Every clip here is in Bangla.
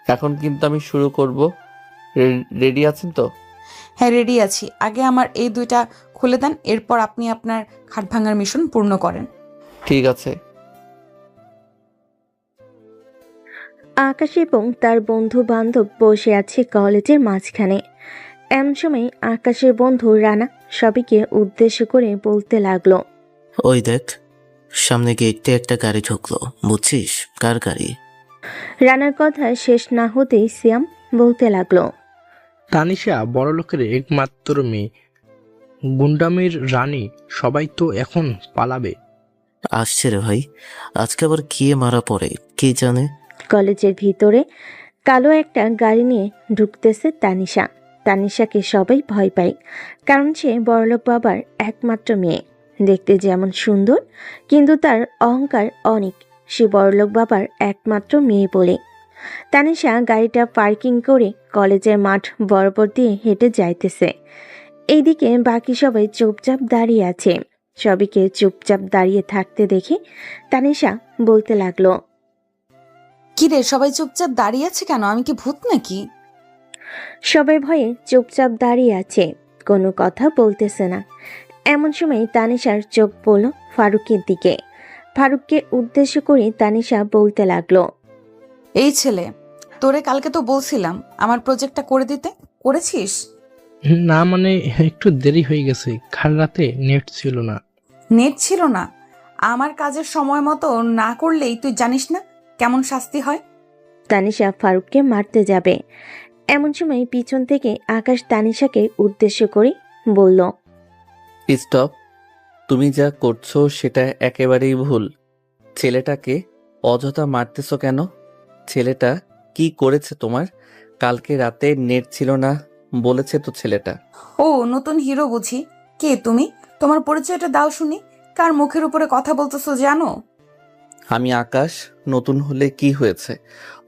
এখন কিন্তু আমি শুরু করব। রেডি আছেন তো? হ্যাঁ, রেডি আছি। আগে আমার এই দুইটা খুলে দেন, এরপর আপনি আপনার খাট ভাঙার মিশন পূর্ণ করেন। ঠিক আছে। আকাশ এবং তার বন্ধু বান্ধব বসে আছে কলেজের মাঝখানে। এমন সময় আকাশের বন্ধু রানা সবাইকে উদ্দেশ্য করে বলতে লাগলো। ওই দেখ, সামনে গেটে একটা গাড়ি ঢুকলো, বুঝছিস কার গাড়ি? রানার কথা শেষ না হতেই সিয়াম বলতে লাগলো। তানিশা বড়লোকের একমাত্র মেয়ে, গুন্ডামির রানী, সবাই তো এখন পালাবে। আসছে রে ভাই, আজকে আবার কে মারা পড়ে কে জানে। কলেজের ভিতরে কালো একটা গাড়ি নিয়ে ঢুকতেছে তানিশা। তানিশাকে সবাই ভয় পায়, কারণ সে বড়লোক বাবার একমাত্র মেয়ে। দেখতে যেমন সুন্দর, কিন্তু তার অহংকার অনেক। সে বড়লোক বাবার একমাত্র মেয়ে বলে। তানিশা গাড়িটা পার্কিং করে কলেজের মাঠ বরাবর দিয়ে হেঁটে যাইতেছে। এইদিকে বাকি সবাই চুপচাপ দাঁড়িয়ে আছে। সবাইকে চুপচাপ দাঁড়িয়ে থাকতে দেখে তানিশা বলতে লাগলো। কি রে, সবাই চুপচাপ দাঁড়িয়ে আছে কেন? আমি কি ভূত নাকি? সবাই ভয়ে চুপচাপ দাঁড়িয়ে আছে, কোনো কথা বলতেছে না। এমন সময় তানিশার চোখ পড়ল ফারুকের দিকে। ফারুককে উদ্দেশ্য করে তানিশা বলতে লাগলো। এই ছেলে, তোরে কালকে তো বলছিলাম আমার প্রজেক্টটা করে দিতে, করেছিস? না মানে একটু দেরি হয়ে গেছে, কাল রাতে নেট ছিল না। নেট ছিল না? আমার কাজের সময় মতো না করলেই তুই জানিস না কেমন শাস্তি হয়। তানিশা ফারুককে মারতে যাবে, এমন সময় পিছন থেকে আকাশ তানিশাকে উদ্দেশ্য করে বলল। স্টপ। তুমি যা করছো সেটা একেবারেই ভুল। ছেলেটাকে অযথা মারতেছো কেন? ছেলেটা কি করেছে তোমার? কালকে রাতে নেট ছিল না বলেছে তো ছেলেটা। ও নতুন হিরো বুঝি? কে তুমি? তোমার পরিচয়টা দাও শুনি। কার মুখের উপরে কথা বলতেছো জানো? আমি আকাশ। নতুন হলে কি হয়েছে?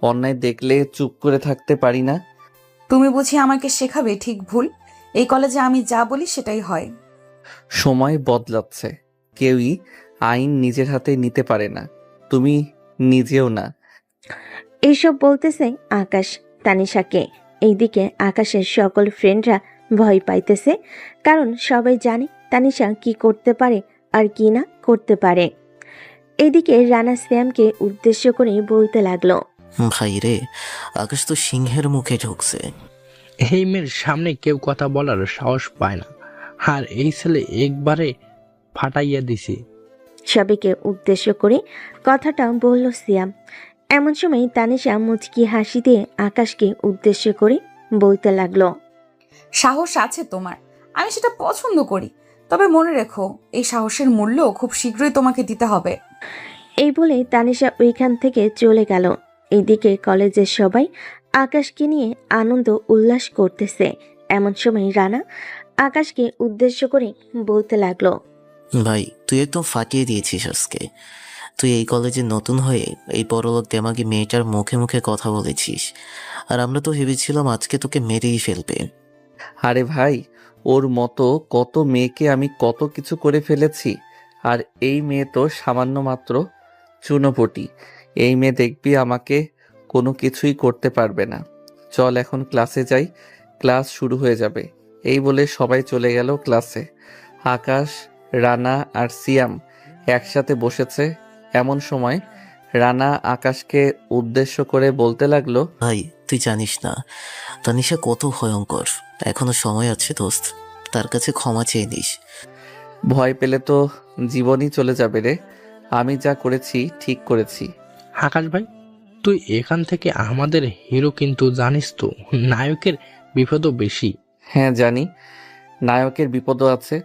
অন্যায় দেখলে চুপ করে থাকতে পারি না। তুমি বুঝি আমাকে শেখাবে ঠিক ভুল? এই কলেজে আমি যা বলি সেটাই হয়। সময় বদলাচ্ছে, কেউই আইন নিজের হাতে নিতে পারে না, তুমি নিজেও না। এইসব বলতেছে আকাশ তানিশাকে। এইদিকে আকাশের সকল ফ্রেন্ডরা ভয় পাইতেছে, কারণ সবাই জানে তানিশা কি করতে পারে আর কি না করতে পারে। এদিকে রানা শ্যামকে উদ্দেশ্য করে বলতে লাগলো। ভাই রে, আকাশ তো সিংহের মুখে ঢুকছে। এই মেয়ের সামনে কেউ কথা বলার সাহস পায় না, আর এই ছেলে একবারে ফাটাইয়া দিছি। সবাইকে উদ্দেশ্য করে কথাটা বলল সিয়াম। এমন সময় তানিশা মুচকি হাসি দিয়ে আকাশকে উদ্দেশ্য করে বলতে লাগলো। সাহস আছে তোমার, আমি সেটা পছন্দ করি। তবে মনে রেখো, এই সাহসের মূল্য খুব শীঘ্রই তোমাকে দিতে হবে। এই বলে তানিশা ওইখান থেকে চলে গেল। এইদিকে কলেজের সবাই আকাশকে নিয়ে আনন্দ উল্লাস করতেছে। এমন সময় রানা আকাশকে উদ্দেশ্য করে বলতে লাগলো। ভাই তুই একদম ফাটিয়ে দিয়েছিস আজকে। তুই এই কলেজে নতুন হয়ে এই বড়লোক দেমাগি মেয়েটার মুখে মুখে কথা বলেছিস, আর আমরা তো ভেবেছিলাম আজকে তোকে মেরেই ফেলবে। আরে ভাই, ওর মতো কত মেয়েকে আমি কত কিছু করে ফেলেছি, আর এই মেয়ে তো সামান্য মাত্র চুনোপুটি। এই মেয়ে দেখবি আমাকে কোনো কিছুই করতে পারবে না। চল এখন ক্লাসে যাই, ক্লাস শুরু হয়ে যাবে। এই বলে সবাই চলে গেল ক্লাসে। আকাশ, রানা আর সিয়াম একসাথে বসেছে। এমন সময় রানা আকাশকে উদ্দেশ্য করে বলতে লাগলো। ভাই তুই জানিস না তানিশা কত ভয়ঙ্কর। এখনো সময় আছে দোস্ত, তার কাছে ক্ষমা চেয়ে নিস। ভয় পেলে তো জীবনই চলে যাবে রে। আমি যা করেছি ঠিক করেছি। আকাশ ভাই, তুই এখান থেকে আমাদের হিরো, কিন্তু জানিস তো নায়কের বিপদও বেশি। হ্যাঁ জানি, নায়কের বিপদও আছে,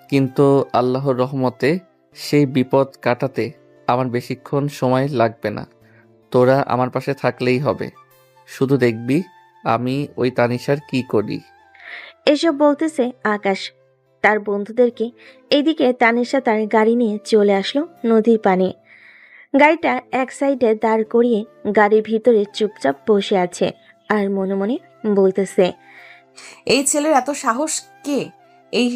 কিন্তু আল্লাহর রহমতে সেই বিপদ কাটাতে আমার বেশিক্ষণ সময় লাগবে না। তোরা আমার পাশে থাকলেই হবে। শুধু দেখবি আমি ওই তানিশার কি করি। এসব বলতেছে আকাশ তার বন্ধুদেরকে। এইদিকে তানিশা তার গাড়ি নিয়ে চলে আসলো নদীর পানে। গাড়িটা এক সাইডে দাঁড় করিয়ে গাড়ির ভিতরে চুপচাপ বসে আছে, আর মনে মনে বলতেছে। এই ছেলের এত সাহস! কে এই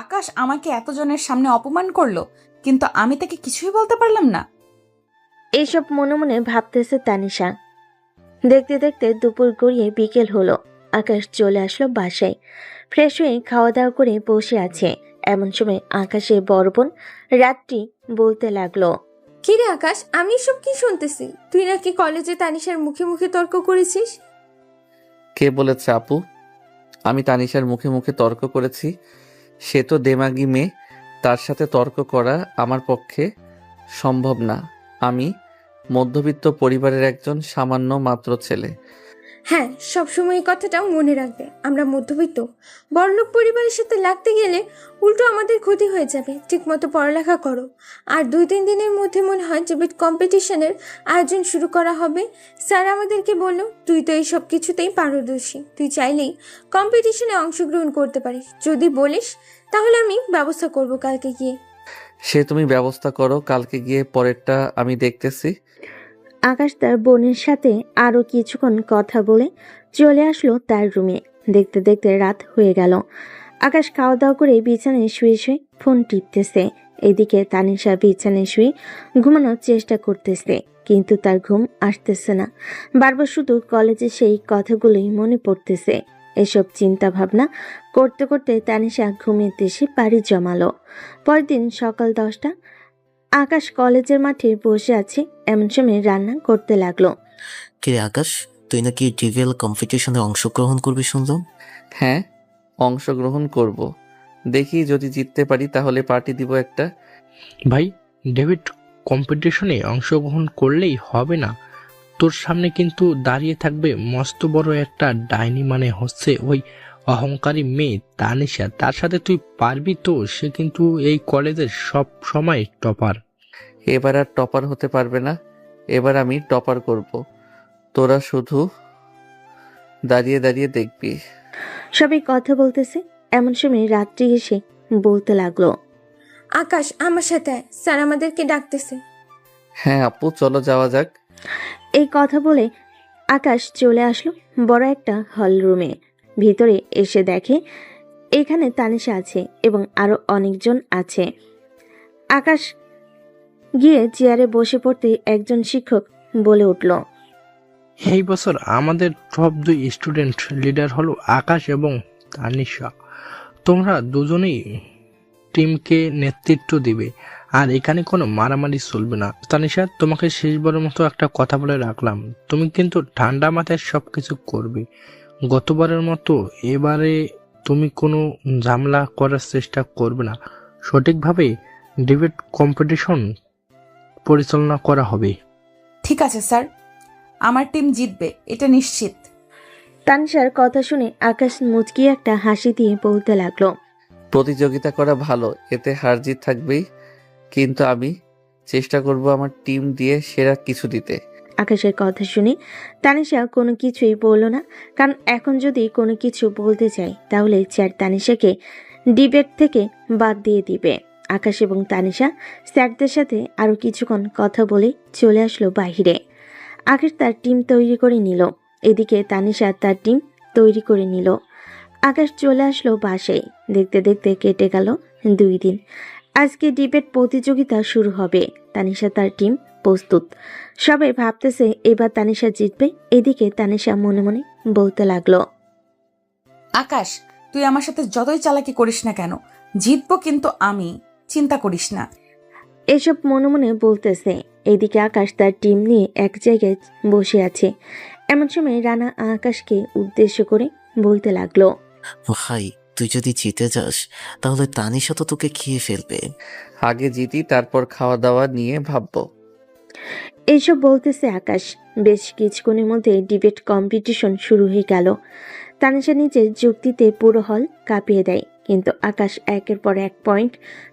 আকাশ আমাকে এতজনের সামনে অপমান করলো, কিন্তু আমি তাকে কিছুই বলতে পারলাম না। এইসব মনে মনে ভাবতেছে তানিশা। দেখতে দেখতে দুপুর গড়িয়ে বিকেল হলো। আকাশ চলে আসলো বাসায়। ফ্রেশ হয়ে খাওয়া দাওয়া করে বসে আছে। এমন সময় আকাশের বড় বোন রাত্রি বলতে লাগলো, কি রে আকাশ, আমি সব কি শুনতেছি? তুই নাকি কলেজে তানিশার মুখে মুখে তর্ক করেছিস? কে বলেছে আপু আমি তানিশার মুখে মুখে তর্ক করেছি? সে তো দেমাগি মেয়ে, তার সাথে তর্ক করা আমার পক্ষে সম্ভব না। আমি মধ্যবিত্ত পরিবারের একজন সামান্য মাত্র ছেলে। হ্যাঁ, সবসময় এই কথাটা মনে রাখবে। আমরা মধ্যবিত্ত বড়লোক পরিবারের সাথে লাগতে গেলে উল্টো আমাদের ক্ষতি হয়ে যাবে। ঠিকমতো পড়ালেখা করো। আর 2-3 দিনের মধ্যে মনে হয় ডিবেট কম্পিটিশনের আয়োজন শুরু করা হবে। স্যার আমাদেরকে বললো তুই তো এই সব কিছুতেই পারদর্শী, তুই চাইলেই কম্পিটিশনে অংশগ্রহণ করতে পারিস। যদি বলিস তাহলে আমি ব্যবস্থা করব কালকে গিয়ে। সে তুমি ব্যবস্থা করো, কালকে গিয়ে পরেরটা আমি দেখতেছি। আকাশ তার বোনের সাথে আরো কিছুক্ষণ কথা বলে চলে আসলো তার রুমে। দেখতে দেখতে রাত হয়ে গেল। আকাশ খাওয়া দাওয়া করে বিছানায় শুয়ে শুয়ে ফোন টিপতেছে। এদিকে তানিশা বিছানায় শুয়ে ঘুমানোর চেষ্টা করতেছে, কিন্তু তার ঘুম আসতেছে না। বারবার শুধু কলেজে সেই কথাগুলোই মনে পড়তেছে। এসব চিন্তা ভাবনা করতে করতে তানিশা ঘুমের দেশে পাড়ি জমালো। পরের দিন সকাল 10টা। আকাশ কলেজের মাঠে বসে আছে। এমন সময় রান্না করতে লাগলো। কিরে আকাশ, তুই নাকি ডিভিএল কম্পিটিশনে অংশগ্রহণ করবি শুনলাম। হ্যাঁ, অংশগ্রহণ করব। দেখি যদি জিততে পারি তাহলে পার্টি দিব একটা। ভাই, ডেভিড কম্পিটিশনে অংশগ্রহণ করলেই হবে না। তোর সামনে কিন্তু দাঁড়িয়ে থাকবে মস্ত বড় একটা ডাইনি, মানে হচ্ছে ওই অহংকারী মেয়ে তানিশা। তার সাথে তুই পারবি তো? সে কিন্তু এই কলেজের সব সময় টপার। এবার আর টপার হতে পারবে না, এবার আমি টপার করব। তোরা শুধু দাঁড়িয়ে দাঁড়িয়ে দেখবি। সবাই কথা বলতেছে। এমন সময় রাত্রি এসে বলতে লাগলো, আকাশ, আমার সাথে আয়, স্যার আমাদেরকে ডাকতেছে। হ্যাঁ আপু, চলো যাওয়া যাক। এই কথা বলে আকাশ চলে আসলো বড় একটা হল রুমে। ভিতরে এসে দেখে এখানে তানিশা আছে এবং আরো অনেকজন আছে। আকাশ গিয়ে চেয়ারে বসে পড়তে একজন শিক্ষক বলে উঠল, এই বছর আমাদের টপ 2 স্টুডেন্ট লিডার হলো আকাশ এবং তানিশা। তোমরা দুজনেই টিমকে নেতৃত্ব দিবে, আর এখানে কোনো মারামারি চলবে না। তানিশা, তোমাকে শেষবারের মতো একটা কথা বলে রাখলাম, তুমি কিন্তু ঠান্ডা মাথায় সবকিছু করবে। গতবারের মতো এবারে তুমি কোনো ঝামেলা করার চেষ্টা করবে না। সঠিকভাবে ডিবেট কম্পিটিশন পরিচালনা করা হবে। ঠিক আছে স্যার, আমার টিম জিতবে, এটা নিশ্চিত। তানিশার কথা শুনে আকাশ মুচকি একটা হাসি দিয়ে বলতে লাগলো, প্রতিযোগিতা করা ভালো, এতে হার জিত থাকবেই, কিন্তু আমি চেষ্টা করব আমার টিম দিয়ে সেরা কিছু দিতে। আকাশের কথা শুনে তানিশা কোনো কিছুই বলল না, কারণ এখন যদি কোনো কিছু বলতে চায় তাহলে স্যার তানিশাকে ডিবেট থেকে বাদ দিয়ে দিবে। আকাশ এবং তানিশা স্যারদের সাথে আরো কিছুক্ষণ কথা বলে চলে আসলো বাহিরে। আকাশ তার টিম তৈরি করে নিল, এদিকে তানিশা তার টিম তৈরি করে নিল। আকাশ চলে আসলো বাসায়। দেখতে দেখতে কেটে গেল 2 দিন। আজকে ডিবেট প্রতিযোগিতা শুরু হবে। তানিশা তার টিম প্রস্তুত। সবাই ভাবতেছে এবার তানিশা জিতবে। এদিকে তানিশা মনে মনে বলতে লাগলো, আকাশ, তুই আমার সাথে যতই চালাকি করিস না কেন, জিতবো কিন্তু আমি, চিন্তা করিস না। এসব মনে মনে বলতেছে। এদিকে আকাশ তার টিম নিয়ে এক জায়গায় বসে আছে। এমন সময় রানা আকাশকে উদ্দেশ্য করে বলতে লাগলো, ভাই, তুই যদি জিতে যাস তাহলে তানিশা তো তোকে খেয়ে ফেলবে। আগে জিতি, তারপর খাওয়া দাওয়া নিয়ে ভাববো। এইসব বলতেছে আকাশ। বেশ কিছুক্ষণের মধ্যে ডিবেট কম্পিটিশন শুরু হয়ে গেল। তানিশা নিজের যুক্তিতে পুরো হল কাঁপিয়ে দেয়, কিন্তু আকাশ একের পর এক পয়েন্ট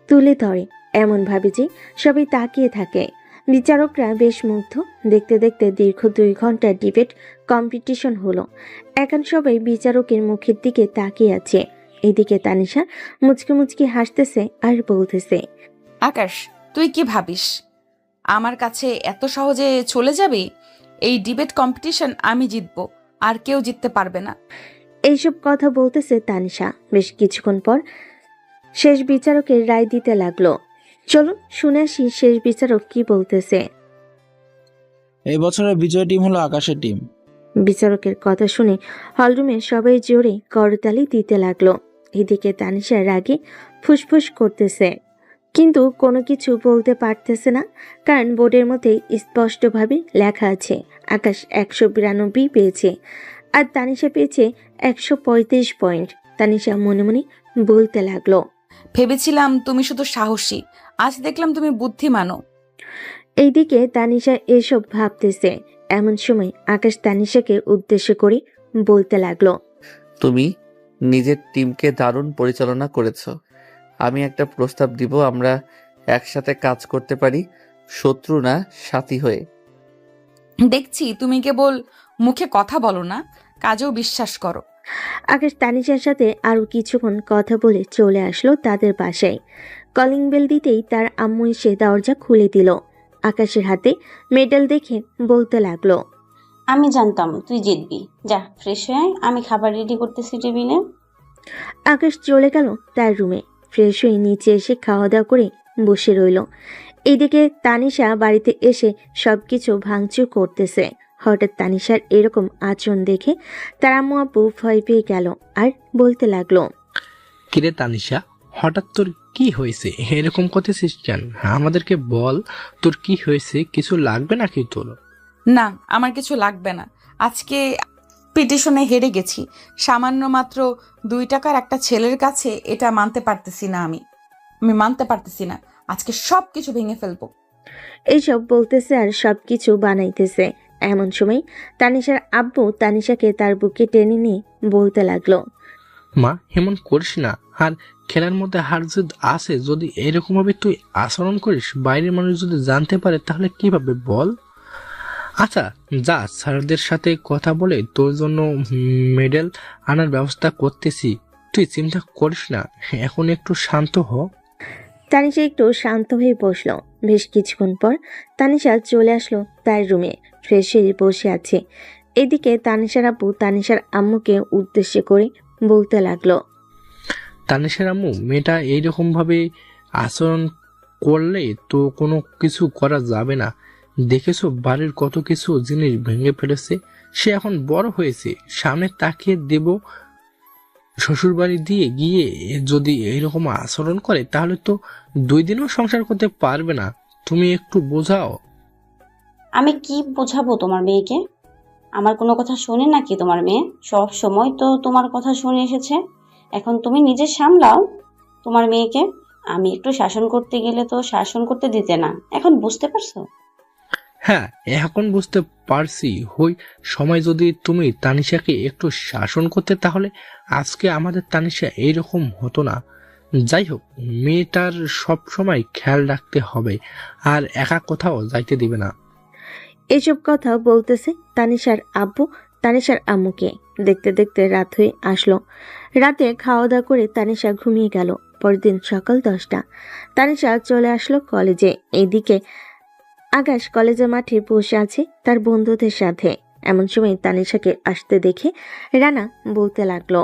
তুলে ধরে এমন ভাবে যে সবাই তাকিয়ে থাকে। বিচারকরা বেশ মুগ্ধ। দেখতে দেখতে দীর্ঘ 2 ঘন্টা ডিবেট কম্পিটিশন হলো। এখন সবাই বিচারকের মুখের দিকে তাকিয়ে আছে। এদিকে তানিশা মুচকি মুচকি হাসতেছে আর বলতেছে, আকাশ, তুই কি ভাবিস আমার কাছে এত সহজে চলে যাবে? এই ডিবেট কম্পিটিশন আমি জিতবো, আর কেউ জিততে পারবে না। এইসব কথা বলতেছে তানিশা। বেশ কিছুক্ষণ পর শেষ বিচারকের রায় দিতে লাগলো। চলুন শুনে আসি শেষ বিচারক কি বলতেছে। এই বছরের বিজয় টিম হলো আকাশের টিম। বিচারকের কথা শুনে হলরুমে সবাই জোরে করতালি দিতে লাগলো। এদিকে তানিশা রাগে ফুসফুস করতেছে, কিন্তু কোনো কিছু বলতে পারতেছে না, কারণ বোর্ডের মধ্যে স্পষ্টভাবে লেখা আছে আকাশ 192 পেয়েছে আর তানিশা পেয়েছে 135 পয়েন্ট। তানিশা মনে মনে বলতে লাগলো, ভেবেছিলাম তুমি শুধু সাহসী, আজ দেখলাম তুমি বুদ্ধিমানও। এইদিকে তানিশা এসব ভাবতেছে, এমন সময় আকাশ তানিশাকে উদ্দেশ্য করে বলতে লাগলো, তুমি নিজের টিমকে দারুণ পরিচালনা করেছো। আমি একটা প্রস্তাব দিব, আমরা একসাথে কাজ করতে পারি, শত্রু না সাথী হয়ে। দেখছি তুমি কেবল মুখে কথা বলো না, কাজেও বিশ্বাস করো। আকাশ তানিশার সাথে আরো কিছুক্ষণ কথা বলে চলে আসলো তাদের বাসায়। কলিং বেল দিতেই তার আম্মু এসে দরজা খুলে দিল। আকাশের হাতে মেডেল দেখে বলতে লাগলো, আমি জানতাম তুই জিতবি। যা ফ্রেশ হয়ে আয়, আমি খাবার রেডি করতেছি টেবিলে। আকাশ চলে গেল তার রুমে। ফ্রেশ হয়ে নিচে এসে খাওয়া দাওয়া করে বসে রইল। এইদিকে তানিশা বাড়িতে এসে সবকিছু ভাঙচুর করতেছে। হঠাৎ তানিশার এরকম আচরণ দেখে তার আম্মু আব্বু ভয় পেয়ে গেল আর বলতে লাগলো, কিরে তানিশা, হঠাৎ তোর কি হয়েছে? এরকম করতেছিস কেন? আমাদেরকে বল, তোর কি হয়েছে? কিছু লাগবে নাকি তোর? না, আমার কিছু লাগবে না। আজকে পিটিশনে হেরে গেছি। সামান্য মাত্র 2 টাকার একটা ছেলের কাছে এটা মানতে পারতেছি না। আমি মানতে পারতেছি না। আজকে সব কিছু ভেঙে ফেলবো। এইসব বলতেছে আর সবকিছু বানাইতেছে। এমন সময় তানিশার আব্বু তানিশাকে তার বুকে টেনে নিয়ে বলতে লাগলো, মা, এমন করিস না। আর খেলার মধ্যে হার জিত আছে, যদি এরকম ভাবে তুই আচরণ করিস, বাইরের মানুষ যদি জানতে পারে তাহলে কিভাবে বল? আচ্ছা যা, স্যারদের সাথে কথা বলে তোর জন্য মেডেল আনার ব্যবস্থা করতেছি, তুই চিন্তা করিস না। এখন একটু শান্ত হ। তানিশা একটু শান্ত হয়ে বসলো। বেশ কিছুক্ষণ পর তানিশা চলে আসলো তার রুমে। ফ্রেশ হয়ে বসে আছে। এদিকে তানিশার আব্বু তানিশার আম্মুকে উদ্দেশ্য করে বলতে লাগলো, তানিশের আম্মু, মেয়েটা এইরকম ভাবে আচরণ করলে তো কোনো কিছু করা যাবে না। দেখেছো বাড়ির কত কিছু জিনিস ভেঙে ফেলেছে। সে এখন বড় হয়েছে, সামনে তাকিয়ে দেব। শ্বশুর বাড়ি দিয়ে গিয়ে যদি এইরকম আচরণ করে তাহলে তো 2 দিনও সংসার করতে পারবে না। তুমি একটু বোঝাও। আমি কি বোঝাবো তোমার মেয়েকে? আমার কোনো কথা শোনে নাকি তোমার মেয়ে? সব সময় তো তোমার কথা শুনে এসেছে। এখন তুমি নিজে সামলাও তোমার মেয়েকে। আমি একটু শাসন করতে গেলে তো শাসন করতে দিতে না। এখন বুঝতে পারছো? হ্যাঁ, এখন বুঝতে পারছি। হই সময় যদি তুমি তানিশাকে একটু শাসন করতে, তাহলে আজকে আমাদের তানিশা এইরকম হতো না। যাই হোক, মেয়েটার সব সময় খেয়াল রাখতে হবে আর একা কোথাও যাইতে দিবে না। এসব কথা বলতেছে তানিশার আব্বু তানিশার আম্মুকে। দেখতে দেখতে রাত হয়ে আসলো। রাতে খাওয়া দাওয়া করে তানিশা ঘুমিয়ে গেল। পরদিন সকাল 10টা তানিশা চলে আসলো কলেজে। এইদিকে আকাশ কলেজের মাঠে বসে আছে তার বন্ধুদের সাথে। এমন সময় তানিশাকে আসতে দেখে রানা বলতে লাগলো,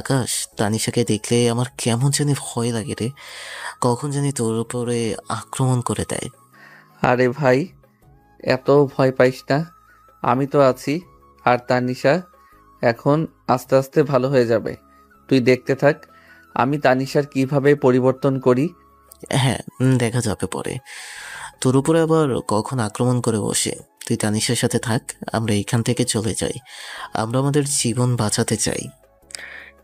আকাশ, তানিশাকে দেখলে আমার কেমন জানি ভয় লাগে রে। কখন জানি তোর উপরে আক্রমণ করে দেয়। আরে ভাই, এত ভয় পাইস না, আমি তো আছি। আর তানিশা এখন আস্তে আস্তে ভালো হয়ে যাবে, তুই দেখতে থাক আমি তানিশার কিভাবে পরিবর্তন করি। হ্যাঁ, দেখা যাবে পরে। তোর উপরে আবার কখন আক্রমণ করে বসে। তুই তানিশার সাথে থাক, আমরা এখান থেকে চলে যাই। আমরা আমাদের জীবন বাঁচাতে চাই।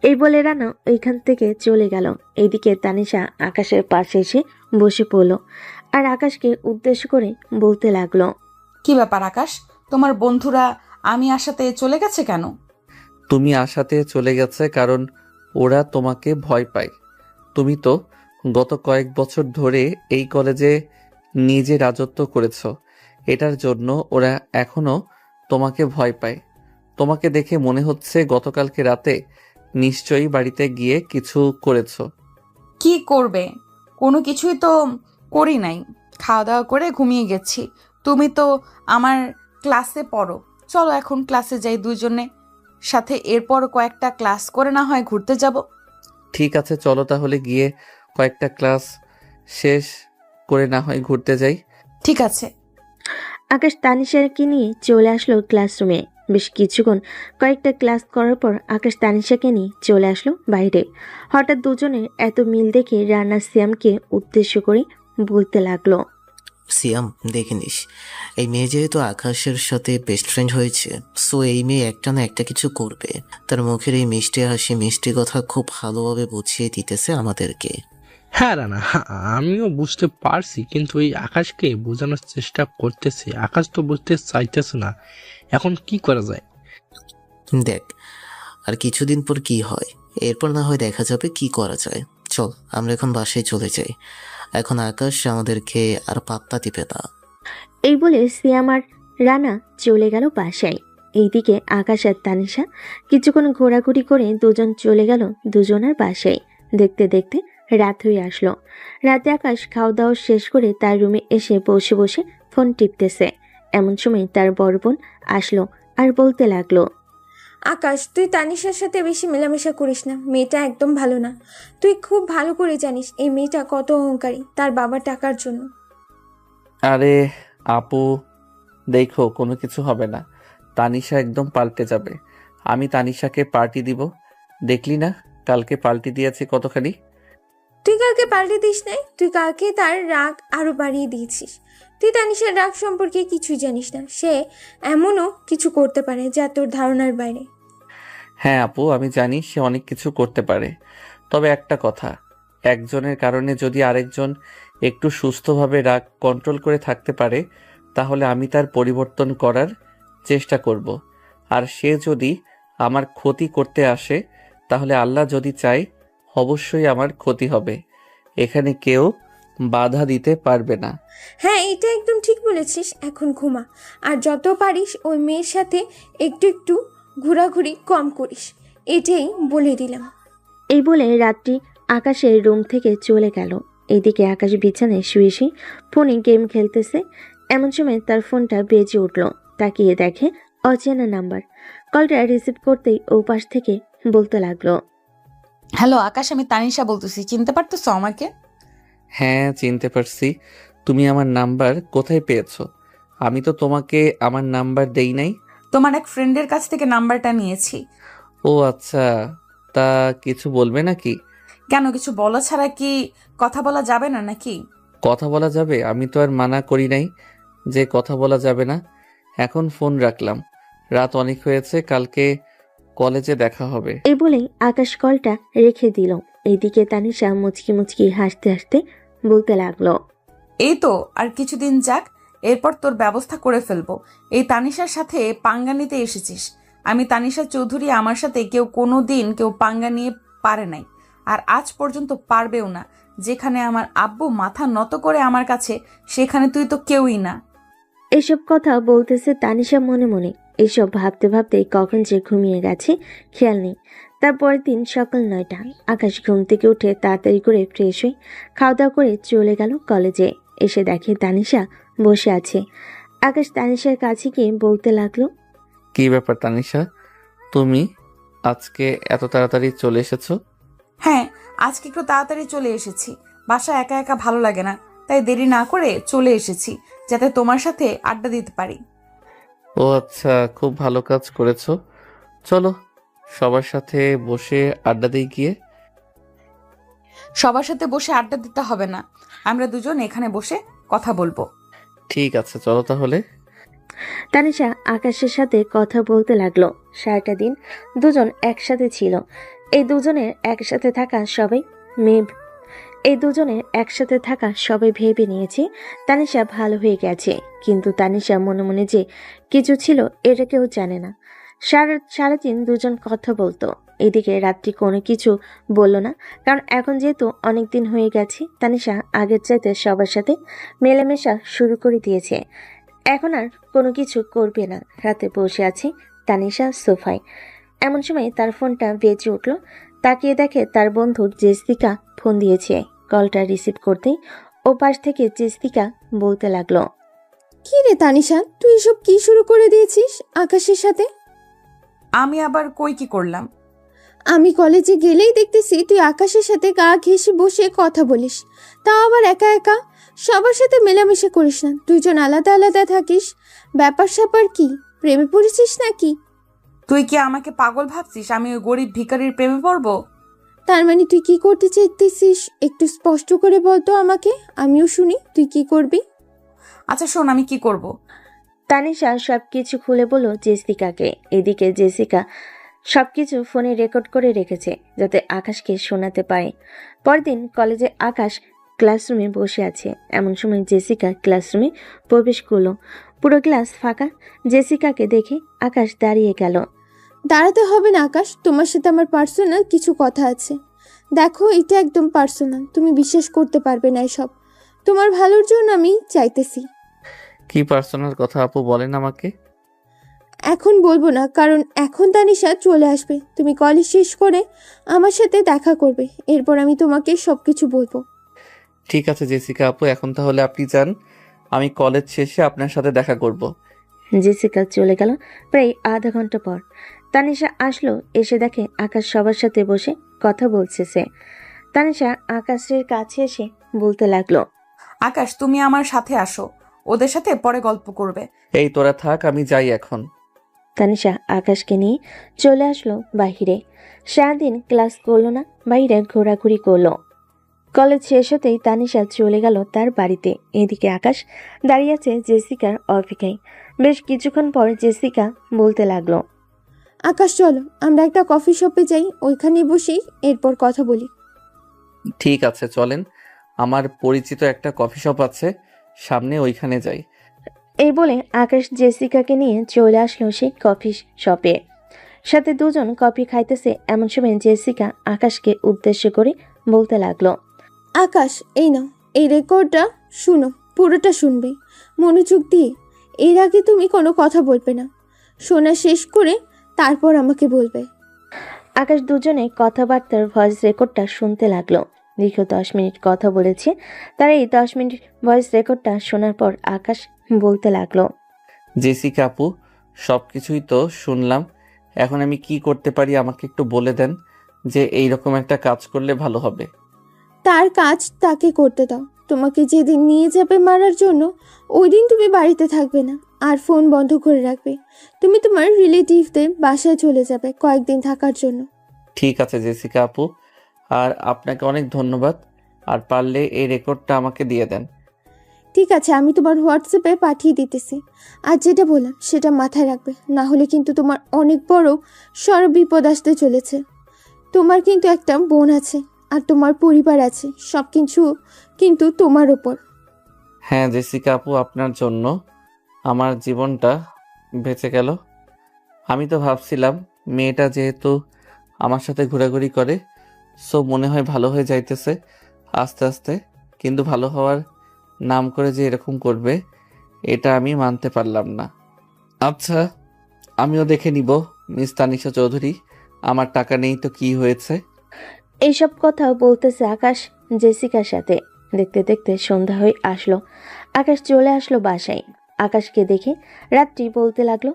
এই বলে রানা ওইখান থেকে চলে গেল। এইদিকে তানিশা আকাশের পাশে এসে বসে পড়ল আর আকাশকে উদ্দেশ্য করে বলতে লাগলো, কি ব্যাপার আকাশ, তোমার বন্ধুরা আমি আসাতে চলে গেছে কেন? তুমি আশাতে চলে গেছে কারণ ওরা তোমাকে ভয় পায়। তুমি তো গত কয়েক বছর ধরে এই কলেজে নিজে রাজত্ব করেছো, এটার জন্য ওরা এখনো তোমাকে ভয় পায়। তোমাকে দেখে মনে হচ্ছে গতকালকে রাতে নিশ্চয়ই বাড়িতে গিয়ে কিছু করেছো। কি করবে? কোনো কিছুই তো করি নাই। খাওয়া দাওয়া করে ঘুমিয়ে গেছি। তুমি তো আমার ক্লাসে পড়ো, চলো এখন ক্লাসে যাই দুজনে সাথে। এরপর কয়েকটা ক্লাস করে না হয় ঘুরতে যাব। ঠিক আছে, চলো তাহলে গিয়ে কয়েকটা ক্লাস শেষ করে না হয় ঘুরতে যাই। ঠিক আছে। আকাশ তানিশাকে নিয়ে চলে আসলো ক্লাসরুমে। বেশ কিছুক্ষণ কয়েকটা ক্লাস করার পর আকাশ তানিশাকে নিয়ে চলে আসলো বাইরে। হঠাৎ দুজনের এত মিল দেখে রানা সিয়ামকে উদ্দেশ্য করে বলতে লাগলো, সিয়াম দেখে নিস, এই মেয়ে যেহেতু আকাশের সাথে বেস্ট ফ্রেন্ড হয়েছে, সো এই মেয়ে একটা না একটা কিছু করবে। তার মুখের এই মিষ্টি হাসি মিষ্টি কথা খুব ভালোভাবে বুঝিয়ে দিতেছে আমাদেরকে। হ্যাঁ রানা, আমিও বুঝতে পারছি, কিন্তু এই আকাশকে বোঝানোর চেষ্টা করতেছি। আকাশ তো বুঝতে চাইতেছে না। এখন কি করা যায়? দেখ আর কিছুদিন পর কি হয়, এরপর না হয় দেখা যাবে কি করা যায়। চল আমরা এখন বাসায় চলে যাই, এখন আকাশ আমাদেরকে আর পাত্তা দিবে না। এই বলে সিয়াম আর রানা চলে গেল বাসায়। এইদিকে আকাশ আর তানিশা কিছুক্ষণ ঘোরাঘুরি করে দুজন চলে গেল দুজনের বাসায়। দেখতে দেখতে রাত হয়ে আসলো। রাতে আকাশ খাওয়া দাওয়া শেষ করে তার রুমে এসে বসে বসে ফোন টিপতেছে। এমন সময় তার বড় বোন আসলো আর বলতে লাগলো, আকাশ, তুই তানিশার সাথে বেশি মেলামেশা করিস না, মেয়েটা একদম ভালো না। তুই খুব ভালো করে জানিস এই মেয়েটা কত অহংকারী তার বাবার টাকার জন্য। আরে আপু, দেখো কোনো কিছু হবে না। তানিশা একদম পাল্টে যাবে। আমি তানিশাকে পার্টি দিব। দেখলি না কালকে পাল্টি দিয়েছি কতখানি। তুই কালকে পাল্টে দিস নাই, তুই কালকে তার রাগ আরো বাড়িয়ে দিয়েছিস। তুই তানিশার রাগ সম্পর্কে কিছুই জানিস না, সে এমনও কিছু করতে পারে যা তোর ধারণার বাইরে। হ্যাঁ আপু, আমি জানি সে অনেক কিছু করতে পারে, তবে একটা কথা, একজনের কারণে যদি আরেকজন একটু সুস্থভাবে রাগ কন্ট্রোল করে থাকতে পারে, তাহলে আমি তার পরিবর্তন করার চেষ্টা করব। আর সে যদি আমার ক্ষতি করতে আসে, তাহলে আল্লাহ যদি চায় অবশ্যই আমার ক্ষতি হবে। এখানে কেউ বাধা দিতে পারবে না। হ্যাঁ, এটা একদম ঠিক বলেছিস। এখন ঘুমা, আর যত পারিস ওই মেয়ের সাথে একটু একটু ঘোরাঘুরি কম করিস, এটাই বলে দিলাম। এই বলে রাত্রি আকাশের রুম থেকে চলে গেল। এইদিকে আকাশ বিছানায় শুয়ে শুয়ে ফোনে গেম খেলতেছে। এমন সময় তার ফোনটা বেজে উঠল। তাকিয়ে দেখে অচেনা নাম্বার। কলটা রিসিভ করতেই ও পাশ থেকে বলতে লাগলো, হ্যালো আকাশ, আমি তানিশা বলতেছি, চিনতে পারতেছো আমাকে? হ্যাঁ চিনতে পারছি। তুমি আমার নাম্বার কোথায় পেয়েছো? আমি তো তোমাকে আমার নাম্বার দেই নাই। তোমার এক ফ্রেন্ডের কাছ থেকে নাম্বারটা নিয়েছি। ও আচ্ছা, তা কিছু বলবে নাকি? কেন, কিছু বলা ছাড়া কি কথা বলা যাবে না নাকি? কথা বলা যাবে, আমি তো আর মানা করি নাই যে কথা বলা যাবে না। এখন ফোন রাখলাম, রাত অনেক হয়েছে, কালকে কলেজে দেখা হবে। এই বলেই আকাশ কলটা রেখে দিল। এইদিকে তানিশা মুচকি মুচকি হাসতে হাসতে বলতে লাগলো, এই তো আর কিছুদিন যাক, এরপর তোর ব্যবস্থা করে ফেলবো। এই তানিশার সাথে পাঙ্গা নিতে এসেছিস। আমি তানিশা চৌধুরী, আমার সাথে কোনো দিন কেউ পাঙ্গা নিয়ে পারে নাই, আর আজ পর্যন্ত পারবেও না। যেখানে আমার আব্বু মাথা নত করে আমার কাছে, সেখানে তুই তো কেউই না। এসব কথা বলতেছে তানিশা মনে মনে। এসব ভাবতে ভাবতে কখন যে ঘুমিয়ে গেছে খেয়াল নেই। তারপরের দিন সকাল 9টা। আকাশ ঘুম থেকে উঠে তাড়াতাড়ি করে ফ্রেশ হয়ে খাওয়া দাওয়া করে চলে গেল কলেজে। এসে দেখে তানিশা বসে আছে। আকাশ তানিশার কাছে গিয়ে বলতে লাগলো, কি ব্যাপার তানিশা, তুমি আজকে এত তাড়াতাড়ি চলে এসেছো? হ্যাঁ, আজকে একটু তাড়াতাড়ি চলে এসেছি। বাসা একা একা ভালো লাগে না, তাই দেরি না করে চলে এসেছি, যাতে তোমার সাথে আড্ডা দিতে পারি। ও আচ্ছা, খুব ভালো কাজ করেছো। চলো সবার সাথে বসে আড্ডা দিই গিয়ে। সবার সাথে বসে আড্ডা দিতে হবে না, আমরা দুজন এখানে বসে কথা বলবো। ঠিক আছে চলো তাহলে। তানিশা আকাশের সাথে কথা বলতে লাগলো। সারাটা দিন দুজন একসাথে ছিল। এই দুজনের একসাথে থাকা সবাই ভেবে নিয়েছে তানিশা ভালো হয়ে গেছে, কিন্তু তানিশা মনে মনে যে কিছু ছিল এটা কেউ জানে না। সারাদিন দুজন কথা বলতো। এদিকে রাত্রি কোনো কিছু বলল না, কারণ এখন যেহেতু অনেক দিন হয়ে গেছে, তানিশা আগের চাইতে সবার সাথে মেলামেশা শুরু করে দিয়েছে। এখন আর কোনো কিছু করবে না। রাতে বসে আছে তানিশা সোফায়। এমন সময় তার ফোনটা বেজে উঠল। তাকিয়ে দেখে তার বন্ধু জেসিকা ফোন দিয়েছে। কলটা রিসিভ করতেই ও পাশ থেকে জেসিকা বলতে লাগলো, কি রে তানিশা, তুই এসব কি শুরু করে দিয়েছিস আকাশের সাথে? আমি আবার কই কি করলাম? আমি কলেজে গেলেই দেখতেছি তুই আকাশের সাথে গা ঘেঁষে বসে কথা বলিস, তাও আবার একা একা। সবার সাথে মেলামেশা করিস না, দুইজন আলাদা আলাদা থাকিস। ব্যাপার স্যাপার কি? প্রেমে পড়েছিস নাকি? তুই কি আমাকে পাগল ভাবছিস? আমি ওই গরিব ভিখারির প্রেমে পড়বো? তার মানে তুই কি করতে চাইতেছিস একটু স্পষ্ট করে বলতো আমাকে, আমিও শুনি তুই কি করবি। আচ্ছা শোন, আমি কি করব। তানিশা সবকিছু খুলে বলল জেসিকাকে। এদিকে জেসিকা সবকিছু ফোনে রেকর্ড করে রেখেছে যাতে আকাশকে শোনাতে পারে। পরদিন কলেজে আকাশ ক্লাসরুমে বসে আছে। এমন সময় জেসিকা ক্লাসরুমে প্রবেশ করলো। পুরো ক্লাস ফাঁকা। জেসিকাকে দেখে আকাশ দাঁড়িয়ে গেল। দাঁড়াতে হবে না আকাশ, তোমার সাথে আমার পার্সোনাল কিছু কথা আছে। দেখো এটা একদম পার্সোনাল, তুমি বিশ্বাস করতে পারবে না এসব। তোমার ভালোর জন্য আমি চাইতেছি। কি পার্সোনাল কথা আপু, বলেন আমাকে। এখন বলবো না, কারণ এখন তানিশা চলে আসবে। তুমি কলেজ শেষ করে আমার সাথে দেখা করবে, এরপর আমি তোমাকে সবকিছু বলবো। ঠিক আছে জেসিকা আপু, এখন তাহলে আপনি যান, আমি কলেজ শেষে আপনার সাথে দেখা করব। জেসিকা চলে গেল। প্রায় আধা ঘন্টা পর তানিশা আসলো। এসে দেখে আকাশ সবার সাথে বসে কথা বলছে। সে তানিশা আকাশের কাছে এসে বলতে লাগলো, আকাশ, তুমি আমার সাথে আসো, ওদের সাথে পরে গল্প করবে। এই তোরা থাক, আমি যাই এখন। তানিশা আকাশকে নিয়ে চলে আসলো বাহিরে। সারাদিন ক্লাস করলো না, বাইরে ঘোরাঘুরি করলো। কলেজ শেষ হতেই তানিশা চলে গেল তার বাড়িতে। এদিকে আকাশ দাঁড়িয়ে আছে জেসিকার অপেক্ষায়। বেশ কিছুক্ষণ পর জেসিকা বলতে লাগলো, আকাশ চলো আমরা একটা কফি শপে যাই, ওইখানে বসেই এরপর কথা বলি। ঠিক আছে চলেন, আমার পরিচিত একটা কফি শপ আছে সামনে, ওইখানে যাই। এই বলে আকাশ জেসিকাকে নিয়ে চলে আসলো সেই কফি শপে। সাথে দুজন কফি খাইতেছে। এমন সময় জেসিকা আকাশকে উদ্দেশ্য করে বলতে লাগলো, আকাশ এই নাও, এই রেকর্ডটা শুনো, পুরোটা শুনবে মনোযোগ দিয়ে। এর আগে তুমি কোনো কথা বলবে না, শোনা শেষ করে তারপর আমাকে বলবে। আকাশ দুজনে কথাবার্তার ভয়েস রেকর্ডটা শুনতে লাগলো। দীর্ঘ 10 মিনিট কথা বলেছে। তার এই 10 মিনিট ভয়েস রেকর্ডটা শোনার পর আকাশ বলতে লাগলো, জেসিকা আপু, সব কিছুই তো শুনলাম, এখন আমি কি করতে পারি আমাকে একটু বলে দেন, যে এইরকম একটা কাজ করলে ভালো হবে। তার কাজ তাকে করতে দাও। তোমাকে যেদিন নিয়ে যাবে মারার জন্য, ওই দিন তুমি বাড়িতে থাকবে না, আর ফোন বন্ধ করে রাখবে। তুমি তোমার রিলেটিভদের বাসায় চলে যাবে কয়েকদিন থাকার জন্য। ঠিক আছে জেসিকা আপু, আর আপনাকে অনেক ধন্যবাদ। আর পারলে এই রেকর্ডটা আমাকে দিয়ে দেন। ঠিক আছে, আমি তোমার হোয়াটসঅ্যাপে পাঠিয়ে দিতেছি। আর যেটা বললাম সেটা মাথায় রাখবে, না হলে কিন্তু তোমার অনেক বড় সড় বিপদ আসতে চলেছে। তোমার কিন্তু একটা বোন আছে, আর তোমার পরিবার আছে, সব কিছু কিন্তু তোমার ওপর। হ্যাঁ জেসিকা আপু, আপনার জন্য আমার জীবনটা বেঁচে গেল। আমি তো ভাবছিলাম মেয়েটা যেহেতু আমার সাথে ঘোরাঘুরি করে, সো মনে হয় ভালো হয়ে যাইতেছে আস্তে আস্তে, কিন্তু ভালো হওয়ার নাম করে যে এরকম করবে এটা আমি মানতে পারলাম না। আচ্ছা, আমিও দেখে নিব মিস তানিশা চৌধুরী, আমার টাকা নেই তো কি হয়েছে। এইসব কথাও বলতেছে আকাশ জেসিকার সাথে। দেখতে দেখতে সন্ধ্যা হয়ে আসলো। আকাশ চলে আসলো বাসায়। আকাশকে দেখে রাত্রি বলতে লাগলো,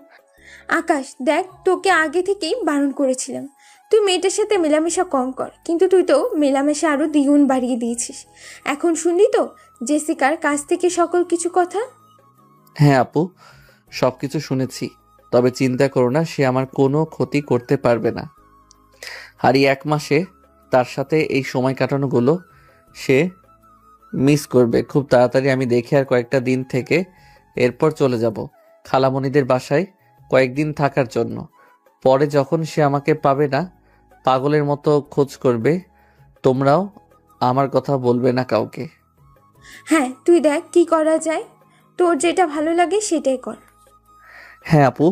আকাশ দেখ, তোকে আগে থেকেই বারণ করেছিলাম তুই মেয়েটার সাথে মেলামেশা কম কর, কিন্তু তুই তো মেলামেশা আরো দ্বিগুণ বাড়িয়ে দিয়েছিস। এখন শুনলি তো জেসিকার কাছ থেকে সকল কিছু কথা। হ্যাঁ আপু, সব কিছু শুনেছি, তবে চিন্তা করো না, সে আমার কোনো ক্ষতি করতে পারবে না। আর এই 1 মাসে তার সাথে এই সময় কাটানোগুলো সে মিস করবে খুব তাড়াতাড়ি। আমি দেখি আর কয়েকটা দিন থেকে এরপর চলে যাব খালামণিদের বাসায় কয়েকদিন থাকার জন্য। পরে যখন সে আমাকে পাবে না, পাগলের মতো খোঁজ করবে। তোমরাও আমার কথা বলবে না কাউকে। হ্যাঁ তুই দেখ কি করা যায়, তোর যেটা ভালো লাগে সেটাই কর। হ্যাঁ আপু।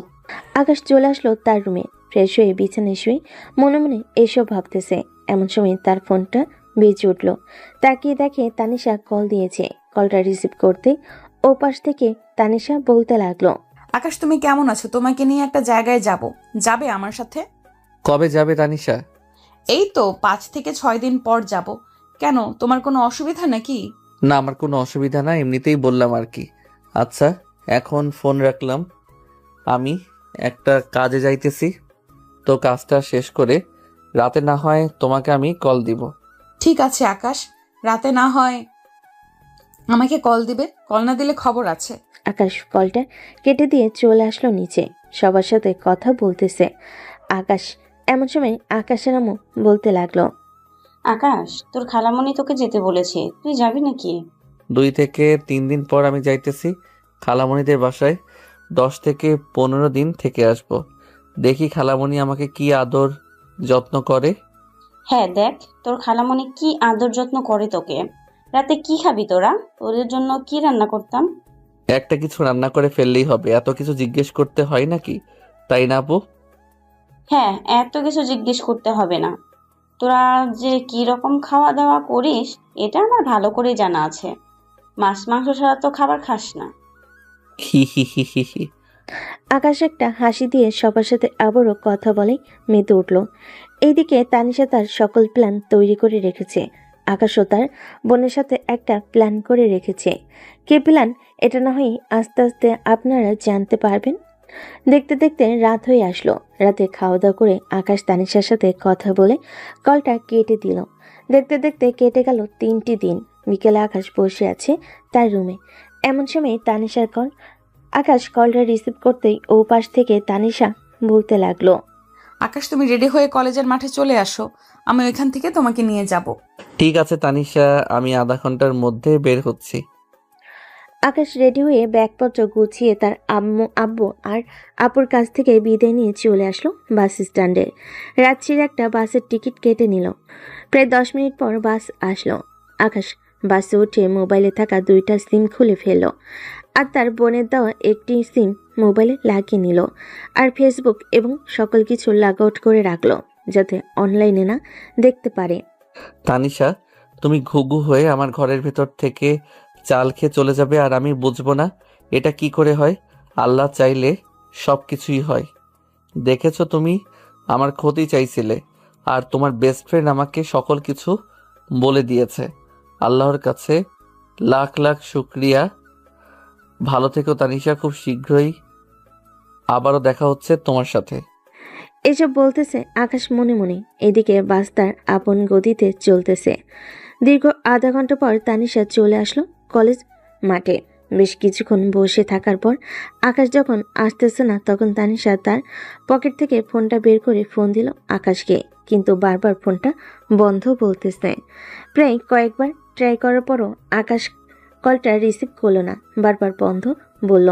আকাশ চলে আসলো তার রুমে। ফ্রেশ হয়ে বিছানায় শুয়ে মনে মনে এসব ভাবতেছে। এমন সময় তার ফোনটা বেজে উঠল। তাকিয়ে দেখে তানিশা কল দিয়েছে। কলটা রিসিভ করতে ওপাশ থেকে তানিশা বলতে লাগলো, আকাশ, তুমি কেমন আছো? তোমাকে নিয়ে একটা জায়গায় যাব, যাবে আমার সাথে? কবে যাবে তানিশা? এই তো 5 থেকে 6 দিন পর যাব। কেন, তোমার কোনো অসুবিধা নাকি? না, আমার কোনো অসুবিধা না, এমনিতেই বললাম আর কি। আচ্ছা, এখন ফোন রাখলাম, আমি একটা কাজে যাইতেছি, তো কাজটা শেষ করে রাতে না হয় তোমাকে আমি কল দিব। ঠিক আছে আকাশ, রাতে না হয় আমাকে কল দিবে, কল না দিলে খবর আছে। আকাশ কলটা কেটে দিয়ে চলে আসলো নিচে। সবার সাথে কথা বলতেছে। আকাশ এমন সময় আকাশের আম্মু বলতে লাগলো, আকাশ, তোর খালামণি তোকে যেতে বলেছে, তুই যাবি নাকি? 2 থেকে 3 দিন পর আমি যাইতেছি খালামণিদের বাসায়। 10 থেকে 15 দিন থেকে আসব। দেখি খালামণি আমাকে কি আদর যত্ন করে। হ্যাঁ দেখ, তোর খালামণি কি আদর যত্ন করে তোকে। রাতে কি খাবি তোরা? তোদের জন্য কি রান্না করতাম। একটা কিছু রান্না করে ফেললেই হবে, এত কিছু জিজ্ঞেস করতে হয় নাকি? তাই না আপু? হ্যাঁ, এত কিছু জিজ্ঞেস করতে হবে না। তোরা যে কি রকম খাওয়া দাওয়া করিস এটা আমার ভালো করে জানা আছে। মাছ মাংস ছাড়া তো খাবার খাস না। হি হি হি হি হি। আকাশ একটা হাসি দিয়ে সবার সাথে আবারও কথা বলে মেতে উঠল। এইদিকে তানিশা তার সকল প্ল্যান তৈরি করে রেখেছে। আকাশও তার বোনের সাথে একটা প্ল্যান করে রেখেছে। কি প্ল্যান, এটা না হয় আস্তে আস্তে আপনারা জানতে পারবেন। দেখতে দেখতে রাত হয়ে আসলো। রাতে খাওয়া দাওয়া করে আকাশ তানিশার সাথে কথা বলে কলটা কেটে দিল। দেখতে দেখতে কেটে গেল 3টি দিন। বিকেলে আকাশ বসে আছে তার রুমে। এমন সময় তানিশার কল। আকাশ কলটা রিসিভ করতেই ও পাশ থেকে তানিশা বলতে লাগলো, আকাশ, তুমি রেডি হয়ে কলেজের মাঠে চলে আসো, আমি ওইখান থেকে তোমাকে নিয়ে যাব। ঠিক আছে তানিশা, আমি আধা ঘন্টার মধ্যে বের হচ্ছি। আকাশ রেডি হয়ে ব্যাগপত্র গুছিয়ে তার আব্বু আর আপুর কাছ থেকে বিদায় নিয়ে চলে আসলো বাস স্ট্যান্ডে। রাত্রির একটা বাসের টিকিট কেটে নিল। প্রায় 10 মিনিট পর বাস আসলো। আকাশ বাসে উঠে মোবাইলে থাকা 2টা সিম খুলে ফেলল আর তার বোনের দেওয়া একটি সিম মোবাইলে লাগিয়ে নিল। আর ফেসবুক এবং সকল কিছু লগ আউট করে রাখলো যাতে অনলাইনে না দেখতে পারে। তানিশা, তুমি ঘুঘু হয়ে আমার ঘরের ভেতর থেকে চাল খেয়ে চলে যাবে আর আমি বুঝবো না? এটা কি করে হয়? আল্লাহ চাইলে সব কিছুই হয়। দেখেছো, তুমি আমার ক্ষতি চাইছিলে আর তোমার বেস্ট ফ্রেন্ড আমাকে সকল কিছু বলে দিয়েছে। আল্লাহর কাছে লাখ লাখ শুক্রিয়া। ভালো থেকো তানিশা, খুব শীঘ্রই আবারও দেখা হচ্ছে তোমার সাথে। এসব বলতেছে আকাশ মনে মনে। এদিকে বাস তার আপন গতিতে চলতেছে। দীর্ঘ আধা ঘন্টা পর তানিশা চলে আসলো কলেজ মাঠে। বেশ কিছুক্ষণ বসে থাকার পর আকাশ যখন আসতেছে না তখন তানিশা তার পকেট থেকে ফোনটা বের করে ফোন দিল আকাশকে, কিন্তু বারবার ফোনটা বন্ধ বলতেছে। প্রায় কয়েকবার ট্রাই করার পরও আকাশ কলটা রিসিভ করলো না, বারবার বন্ধ বলল।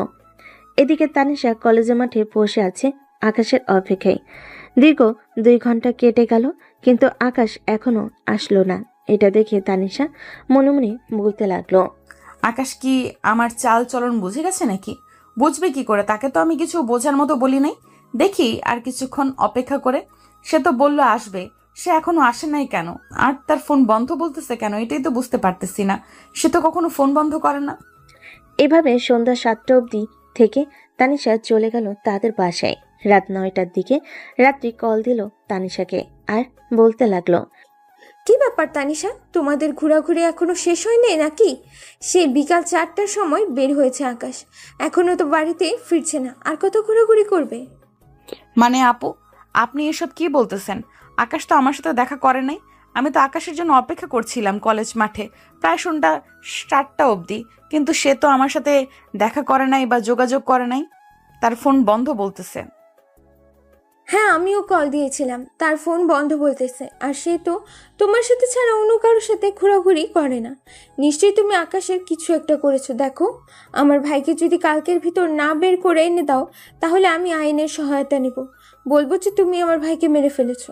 এদিকে তানিশা কলেজের মাঠে বসে আছে আকাশের অপেক্ষায়। দীর্ঘ 2 ঘন্টা কেটে গেল কিন্তু আকাশ এখনো আসলো না। এটা দেখে তানিশা মনে মনে বলতে লাগলো, আকাশ কি আমার চাল চলন বুঝে গেছে নাকি? বুঝবে কি করে? তাকে তো আমি কিছু বোঝার মতো বলি নাই। দেখি আর কিছুক্ষণ অপেক্ষা করে। সে তো বললো আসবে, সে এখনো আসে নাই কেন? আর তার ফোন বন্ধ বলতেছে কেন? এটাই তো বুঝতে পারতেছি না। সে তো কখনো ফোন বন্ধ করে না। এভাবে সন্ধ্যা 7টা অবধি থেকে তানিশা চলে গেল তাদের বাসায়। রাত 9টার দিকে রাত্রি কল দিল তানিশাকে আর বলতে লাগলো, কি ব্যাপার তানিশা, তোমাদের ঘোরাঘুরি এখনো শেষ হয়নি নাকি? সেই বিকাল 4টার সময় বের হয়েছে আকাশ, এখনো তো বাড়িতে ফিরছে না, আর কত ঘোরাঘুরি করবে? মানে আপু, আপনি এসব কি বলতেছেন? আকাশ তো আমার সাথে দেখা করে নাই। আমি তো আকাশের জন্য অপেক্ষা করছিলাম কলেজ মাঠে প্রায় সন্ধ্যা 7টা অবধি, কিন্তু সে তো আমার সাথে দেখা করে নাই বা যোগাযোগ করে নাই। তার ফোন বন্ধ বলতেছে। হ্যাঁ, আমিও কল দিয়েছিলাম, তার ফোন বন্ধ বলতেছে। আর সে তো তোমার সাথে ছাড়া অন্য কারোর সাথে ঘোরাঘুরি করে না। নিশ্চয়ই তুমি আকাশের কিছু একটা করেছো। দেখো, আমার ভাইকে যদি কালকের ভিতর না বের করে এনে দাও তাহলে আমি আইনের সহায়তা নেব, বলবো যে তুমি আমার ভাইকে মেরে ফেলেছো।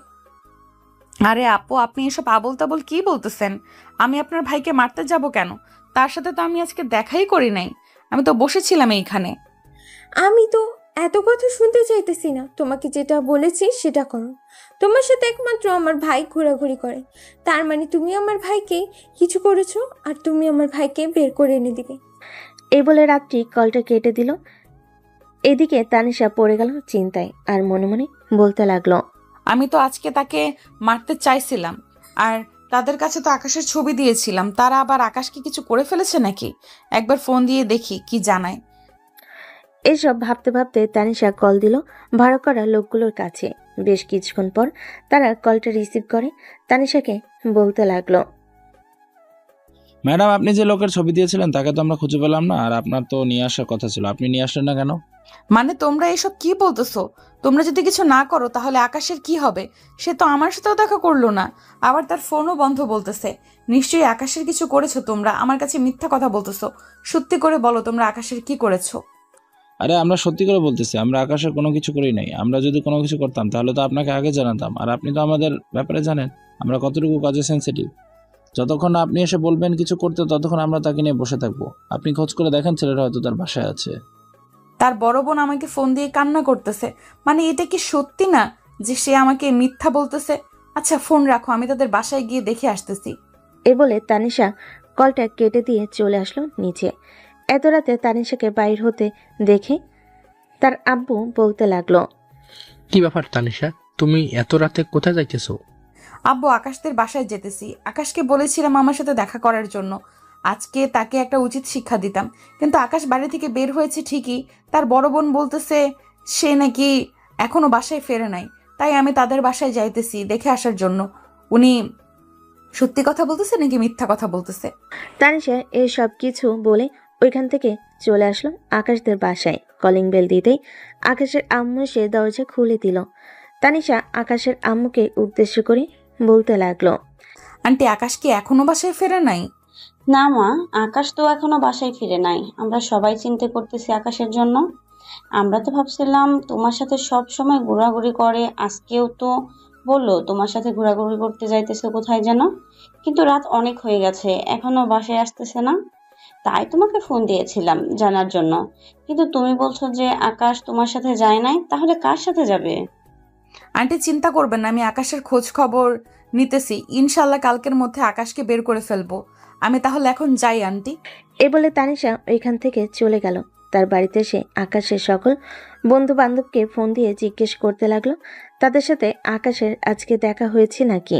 আরে আপু, আপনি এসব আবোল তাবোল কি বলতেছেন? আমি আপনার ভাইকে মারতে যাব কেন? তার সাথে তো আমি আজকে দেখাই করি নাই। আমি তো বসেছিলাম এইখানে। আমি তো এত কথা শুনতে চাইতেছি না, তোমাকে যেটা বলেছি সেটা করো। তোমার সাথে একমাত্র আমার ভাই ঘোরাঘুরি করে, তার মানে তুমি আমার ভাইকে কিছু করেছো আর তুমি আমার ভাইকে বের করে এনে দিবে। এই বলে রাত্রি কলটা কেটে দিল। এদিকে তানিশা পড়ে গেল চিন্তায় আর মনে মনে বলতে লাগলো, আমি তো আজকে তাকে মারতে চাইছিলাম, আর তাদের কাছে তো আকাশের ছবি দিয়েছিলাম। তারা আবার আকাশকে কিছু করে ফেলেছে নাকি? একবার ফোন দিয়ে দেখি কি জানায়। এসব ভাবতে ভাবতে তানিশা কল দিল ভাড়া করা লোকগুলোর কাছে। বেশ কিছুক্ষণ পর তারা কলটা রিসিভ করে তানিশাকে বলতে লাগলো, ম্যাডাম, আপনি যে লোকের ছবি দিয়েছিলেন তাকে তো আমরা খুঁজে পেলাম না, আর আপনার তো নিয়ে আসার কথা ছিল, আপনি নিয়ে আসলেন না কেন? মানে তোমরা এসব কি বলতেছো? তোমরা যদি কিছু না করো তাহলে আকাশের কি হবে? সে তো আমার সাথেও দেখা করলো না, আবার তার ফোনও বন্ধ বলতেছে। নিশ্চয়ই আকাশের কিছু করেছো তোমরা, আমার কাছে মিথ্যা কথা বলতেছো। সত্যি করে বলো তোমরা আকাশের কি করেছো? আরে আমরা সত্যি করে বলতেছি, আমরা আকাশের কোনো কিছু করি নাই। আমরা যদি কোনো কিছু করতাম তাহলে তো আপনাকে আগে জানাতাম, আর আপনি তো আমাদের ব্যাপারে জানেন আমরা কতটুকু কাজে সেন্সিটিভ। যতক্ষণ না আপনি এসে বলবেন কিছু করতে, ততক্ষণ আমরা তাকে নিয়ে বসে থাকবো। আপনি খোঁজ করে দেখেন, ছেলেটা হয়তো তার বাসায় আছে। তার বড় বোন আমাকে ফোন দিয়ে কান্না করতেছে। মানে এটা কি সত্যি না যে সে আমাকে মিথ্যা বলতেছে? আচ্ছা ফোন রাখো, আমি তাদের বাসায় গিয়ে দেখে আসতেছি। এ বলে তানিশা কলটা কেটে দিয়ে চলে আসলো নিচে। এত রাতে তানিশাকে বাইর হতে দেখে তার আব্বু বলতে লাগলো, কি ব্যাপার তানিশা, তুমি এত রাতে কোথায় যাইতেছো? আব্বু, আকাশদের বাসায় যেতেছি। আকাশকে বলেছিলাম আমার সাথে দেখা করার জন্য, আজকে তাকে একটা উচিত শিক্ষা দিতাম। কিন্তু আকাশ বাড়ি থেকে বের হয়েছে ঠিকই, তার বড় বোন বলতেছে সে নাকি এখনো বাসায় ফেরে নাই। তাই আমি তাদের বাসায় যাইতেছি দেখে আসার জন্য। উনি সত্যি কথা বলতেছে নাকি মিথ্যা কথা বলতেছে? তানিশা এই সব কিছু বলে ওইখান থেকে চলে আসলো আকাশদের বাসায়। কলিং বেল দিতেই আকাশের আম্মু এসে দরজা খুলে দিল। তানিশা আকাশের আম্মুকে উদ্দেশ্য করে বলতে লাগলো, আন্টি, আকাশ কি এখনো বাসায় ফেরে নাই? না মা, আকাশ তো এখনো বাসায় ফিরে নাই। আমরা সবাই চিন্তা করতেছি আকাশের জন্য। আমরা তো ভাবছিলাম তোমার সাথে সব সময় ঘোরাঘুরি করে, আজকেও তো বললো তোমার সাথে ঘোরাঘুরি করতে যাইতেছে কোথায় যেন, কিন্তু রাত অনেক হয়ে গেছে, এখনো বাসায় আসতেছে না। তাই তোমাকে ফোন দিয়েছিলাম জানার জন্য, কিন্তু তুমি বলছো যে আকাশ তোমার সাথে যায় নাই, তাহলে কার সাথে যাবে? আন্টি চিন্তা করবেন না, আমি আকাশের খোঁজ খবর নিতেছি। ইনশাল্লাহ কালকের মধ্যে আকাশকে বের করে ফেলবো। আমি তাহলে এখন যাই আন্টি। এ বলে তানিশা ওইখান থেকে চলে গেল। তার বাড়িতে এসে আকাশের সকল বন্ধু বান্ধবকে ফোন দিয়ে জিজ্ঞেস করতে লাগলো তাদের সাথে আকাশের আজকে দেখা হয়েছে নাকি,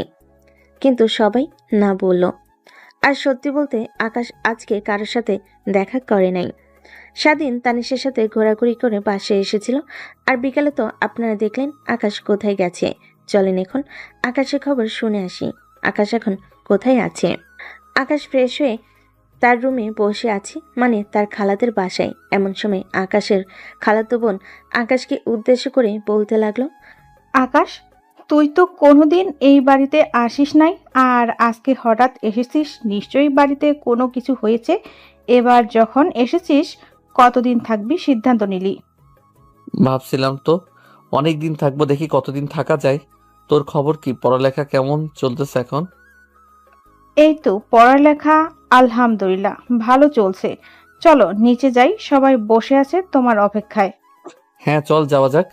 কিন্তু সবাই না বলল। আর সত্যি বলতে আকাশ আজকে কারোর সাথে দেখা করে নাই। স্বাধীন তানিশের সাথে ঘোরাঘুরি করে বাসায় এসেছিল, আর বিকালে তো আপনারা দেখলেন আকাশ কোথায় গেছে। চলেন এখন আকাশের খবর শুনে আসি। আকাশ এখন কোথায় আছে? আকাশ ফ্রেশ হয়ে তার রুমে বসে আছে, মানে তার খালাদের বাসায়। এমন সময় আকাশের খালাতো বোন আকাশকে উদ্দেশ্য করে বলতে লাগলো, আকাশ, তুই তো কোনোদিন এই বাড়িতে আসিস নাই, আর আজকে হঠাৎ এসেছিস, নিশ্চয়ই বাড়িতে কোনো কিছু হয়েছে। এবার যখন এসেছিস কতদিন থাকবি সিদ্ধান্ত নিলি? ভাবছিলাম তো অনেক দিন থাকবো, দেখি কতদিন থাকা যায়। তোর খবর কি? পড়ালেখা কেমন চলতেছে এখন? এই তো পড়ালেখা আলহামদুলিল্লাহ ভালো চলছে। চলো নিচে যাই, সবাই বসে আছে তোমার অপেক্ষায়। হ্যাঁ চল যাওয়া যাক।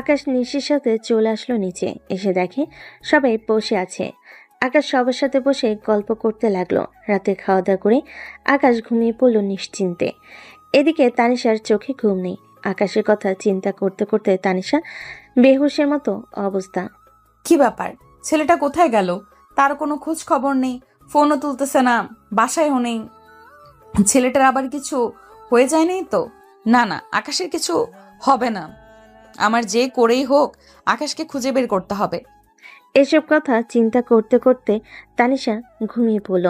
আকাশ নিশির সাথে চলে আসলো নিচে। এসে দেখে সবাই বসে আছে। আকাশ সবার সাথে বসে গল্প করতে লাগলো। রাতে খাওয়া দাওয়া করে আকাশ ঘুমিয়ে পড়ল নিশ্চিন্তে। এদিকে তানিশার চোখে ঘুম নেই। আকাশের কথা চিন্তা করতে করতে তানিশা বেহুশের মতো অবস্থা। কি ব্যাপার, ছেলেটা কোথায় গেল? তার কোনো খোঁজ খবর নেই, ফোনও তুলতেছে না, বাসায়ও নেই। ছেলেটার আবার কিছু হয়ে যায়নি তো? না না, আকাশের কিছু হবে না। আমার যে করেই হোক আকাশকে খুঁজে বের করতে হবে। এসব কথা চিন্তা করতে করতে তানিশা ঘুমিয়ে পড়ল।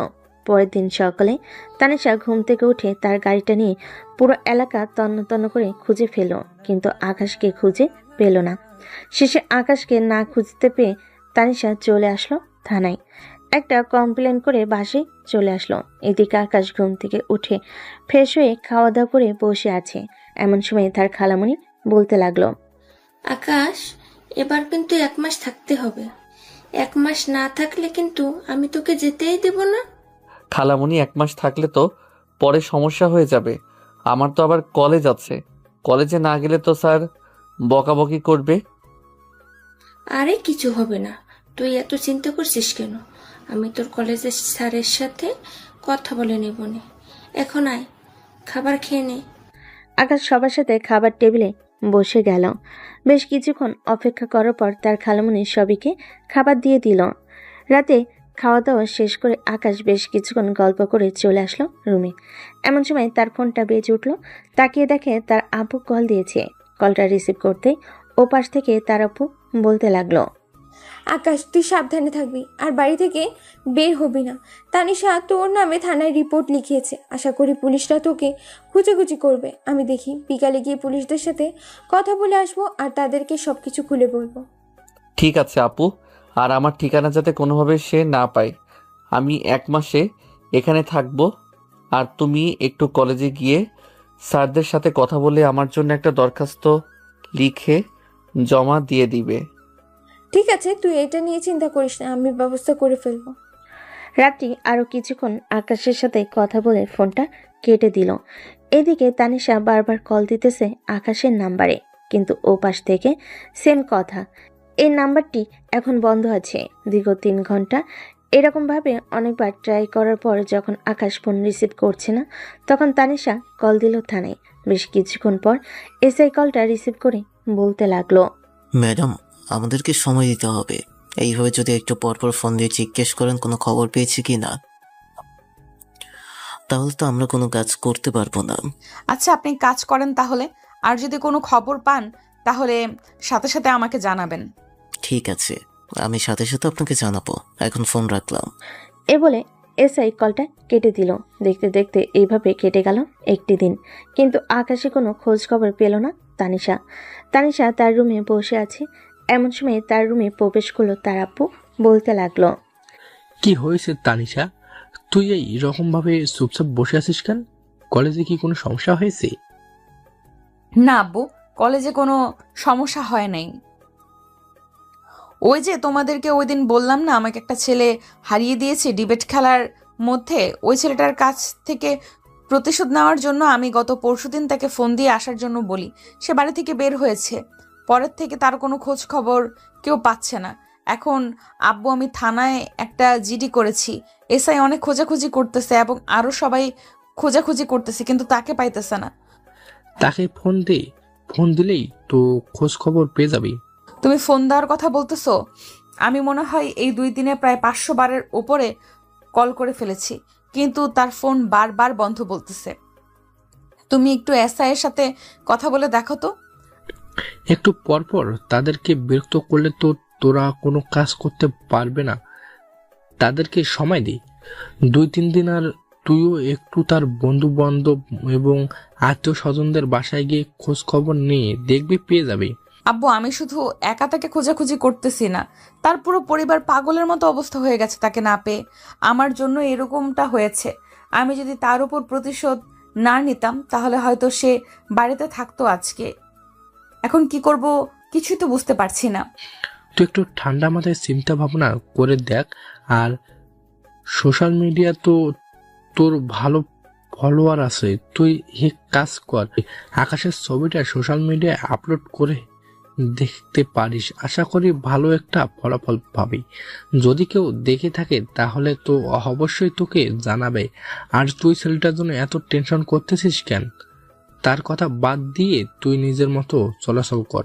পরের দিন সকালে তানিশা ঘুম থেকে উঠে তার গাড়িটা নিয়ে পুরো এলাকা তন্ন তন্ন করে খুঁজে ফেল, কিন্তু আকাশকে খুঁজে পেল না। শেষে আকাশকে না খুঁজতে পেয়ে তানিশা চলে আসলো থানায়। একটা কমপ্লেন করে বাসে চলে আসলো। এদিকে আকাশ ঘুম থেকে উঠে ফ্রেশ হয়ে খাওয়া দাওয়া করে বসে আছে। এমন সময় তার খালামণি বলতে লাগলো, আকাশ, এবার কিন্তু 1 মাস থাকতে হবে। 1 মাস না থাকলে কিন্তু আমি তোকে যেতেই দেব না। খালামণি 1 মাস থাকলে তো পরে সমস্যা হয়ে যাবে। আমার তো আবার কলেজ আছে, কলেজে না গেলে তো স্যার বকাবকি করবে। আরে কিছু হবে না, তুই এত চিন্তা করছিস কেন? আমি তোর কলেজের স্যারের সাথে কথা বলে নেব নে। এখন আয়, খাবার খেয়ে নে। আকাশ সবার সাথে খাবার টেবিলে বসে গেল। বেশ কিছুক্ষণ অপেক্ষা করার পর তার খালামণি সবাইকে খাবার দিয়ে দিল। রাতে খাওয়া দাওয়া শেষ করে আকাশ বেশ কিছুক্ষণ গল্প করে চলে আসলো রুমে। এমন সময় তার ফোনটা বেজে উঠল। তাকিয়ে দেখে তার আপু কল দিয়েছে। কলটা রিসিভ করতে ও পাশ থেকে তার আপু বলতে লাগলো, আকাশ, তুই সাবধানে থাকবি আর বাড়ি থেকে বের হবি না। তানিশা তোর নামে থানায় রিপোর্ট লিখিয়েছে, আশা করি পুলিশরা তোকে খুঁজেখুঁজি করবে। আমি দেখি বিকালে গিয়ে পুলিশদের সাথে কথা বলে আসবো আর তাদেরকে সবকিছু খুলে বলবো। ঠিক আছে আপু, আর আমার ঠিকানা যাতে কোনোভাবে সে না পায়। আমি 1 মাসে এখানে থাকবো, আর তুমি একটু কলেজে গিয়ে স্যারদের সাথে কথা বলে আমার জন্য একটা দরখাস্ত লিখে জমা দিয়ে দিবে। ঠিক আছে, তুই এটা নিয়ে চিন্তা করিস না, আমি ব্যবস্থা করে ফেলবো। রাত্রি আরও কিছুক্ষণ আকাশের সাথে কথা বলে ফোনটা কেটে দিল। এদিকে তানিশা বারবার কল দিতেছে আকাশের নাম্বারে, কিন্তু ও পাশ থেকে সেম কথা। এই নাম্বারটি এখন বন্ধ আছে। দীর্ঘ 3 ঘন্টা এরকমভাবে অনেকবার ট্রাই করার পর যখন আকাশ ফোন রিসিভ করছে না, তখন তানিশা কল দিল থানায়। বেশ কিছুক্ষণ পর এসআই কলটা রিসিভ করে বলতে লাগলো, ম্যাডাম, আমাদেরকে সময় দিতে হবে। এইভাবে যদি একটু পরপর ফোন দিয়ে জিজ্ঞেস করেন কোনো খবর পেয়েছি কি না, তাহলে তো আমরা কোনো কাজ করতে পারবো না। আচ্ছা, আপনি কাজ করেন তাহলে, আর যদি কোনো খবর পান তাহলে সাথে সাথে আমাকে জানাবেন। ঠিক আছে, আমি সাথে সাথে আপনাকে জানাবো। এখন ফোন রাখলাম। এ বলে এসআই কলটা কেটে দিল। দেখতে দেখতে এইভাবে কেটে গেল একটি দিন, কিন্তু আকাশে কোনো খোঁজ খবর পেল না তানিশা। তানিশা তার রুমে বসে আছে। এমন সময় তার রুমে প্রবেশ করলো তার আব্বু। বলতে লাগলো, কি হয়েছে তানিশা, তুই এই রকম ভাবে চুপচাপ বসে আছিস কেন? কলেজে কি কোনো সমস্যা হয়েছে? না আব্বু, কলেজে কোনো সমস্যা হয় নাই। ওই যে তোমাদেরকে ওই দিন বললাম না, আমাকে একটা ছেলে হারিয়ে দিয়েছে ডিবেট খেলার মধ্যে। ওই ছেলেটার কাছ থেকে প্রতিশোধ নেওয়ার জন্য আমি গত পরশুদিন তাকে ফোন দিয়ে আসার জন্য বলি। সে বাড়ি থেকে বের হয়েছে। পরের থেকে তার কোনো খোঁজ খবর কেউ পাচ্ছে না। এখন আব্বু, আমি থানায় একটা জিডি করেছি। এসআই অনেক খোঁজাখুঁজি করতেছে এবং আরও সবাই খোঁজাখুঁজি করতেছে, কিন্তু তাকে পাইতেছে না। তাকে ফোন দে, ফোন দিলেই তো খোঁজ খবর পেয়ে যাবি। তুমি ফোন দেওয়ার কথা বলতেছো? আমি মনে হয় এই 2 দিনে প্রায় 500 বারের ওপরে কল করে ফেলেছি, কিন্তু তার ফোন বারবার বন্ধ বলতেছে। তুমি একটু এসআই এর সাথে কথা বলে দেখো তো। একটু পরপর তাদেরকে বিরক্ত করলে তো তোরা কোনো কাজ করতে পারবে না। তাদেরকে সময় দে, 2-3 দিন। আর তুইও একটু তার বন্ধু বান্ধব এবং আত্মীয় স্বজনদের বাসায় গিয়ে খোঁজ খবর নিয়ে দেখবি পেয়ে যাবে। আব্বু, আমি শুধু একা তাকে খোঁজাখুঁজি করতেছি না, তার পুরো পরিবার পাগলের মতো অবস্থা হয়ে গেছে তাকে না পেয়ে। আমার জন্য এরকমটা হয়েছে। আমি যদি তার উপর প্রতিশোধ না নিতাম তাহলে হয়তো সে বাড়িতে থাকতো আজকে। এখন কি করব কিছুই তো বুঝতে পারছি না। তুই একটু ঠান্ডা মাথায় চিন্তা ভাবনা করে দেখ। আর সোশ্যাল মিডিয়া তো তোর ভালো ফলোয়ার আছে, তুই এক কাজ কর, আকাশের ছবিটা সোশ্যাল মিডিয়ায় আপলোড করে দেখতে পারিস। আশা করি ভালো একটা ফলাফল পাবি। যদি কেউ দেখে থাকে তাহলে তো অবশ্যই তোকে জানাবে। আর তুই ছেলেটার জন্য এত টেনশন করতেছিস কেন? তার কথা বাদ দিয়ে তুই নিজের মতো চলাচল কর।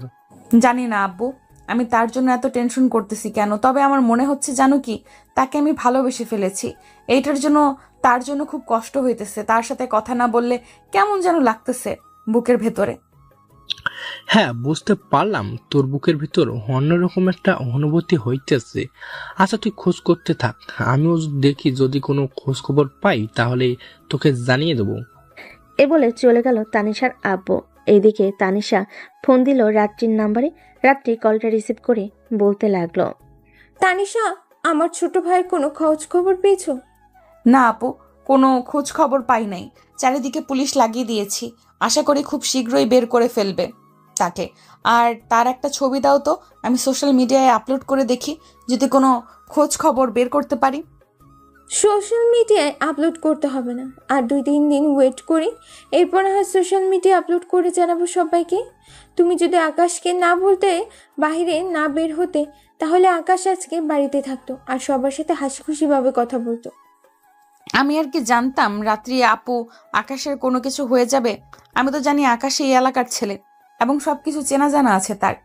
জানি না আব্বু, আমি তার জন্য এত টেনশন করতেছি কেন। তবে আমার মনে হচ্ছে জানো কি, তাকে আমি ভালোবেসে ফেলেছি। এইটার জন্য তার জন্য খুব কষ্ট হইতেছে। তার সাথে কথা না বললে কেমন যেন লাগতেছে বুকের ভেতরে। হ্যাঁ, বুঝতে পারলাম তোর বুকের ভিতর অন্যরকম একটা অনুভূতি হইতেছে। আচ্ছা, তুই খোঁজ করতে থাক, আমিও দেখি যদি কোনো খোঁজ খবর পাই তাহলে তোকে জানিয়ে দেবো। এ বলে চলে গেল তানিশার আব্বু। এইদিকে তানিশা ফোন দিল রাত্রির নাম্বারে। রাত্রি কলটা রিসিভ করে বলতে লাগলো, তানিশা, আমার ছোট ভাইয়ের কোনো খোঁজ খবর পেয়েছো? না আপু, কোনো খোঁজ খবর পাই নাই। চারিদিকে পুলিশ লাগিয়ে দিয়েছি। আশা করি খুব শীঘ্রই বের করে ফেলবে তাকে। আর তার একটা ছবি দাও তো, আমি সোশ্যাল মিডিয়ায় আপলোড করে দেখি যদি কোনো খোঁজ খবর বের করতে পারি। সোশ্যাল মিডিয়ায় আপলোড করতে হবে না, আর 2-3 দিন ওয়েট করি, এরপর হয় সোশ্যাল মিডিয়া আপলোড করে জানাবো সবাইকে। তুমি যদি আকাশকে না বলতে, বাইরে না বের হতে, তাহলে আকাশ আজকে বাড়িতে থাকতো আর সবার সাথে হাসি খুশিভাবে কথা বলতো। আমি আর কি জানতাম রাত্রি আপু আকাশের কোনো কিছু হয়ে যাবে। আমি তো জানি আকাশ এই এলাকার ছেলে এবং সবকিছু চেনা জানা আছে তার।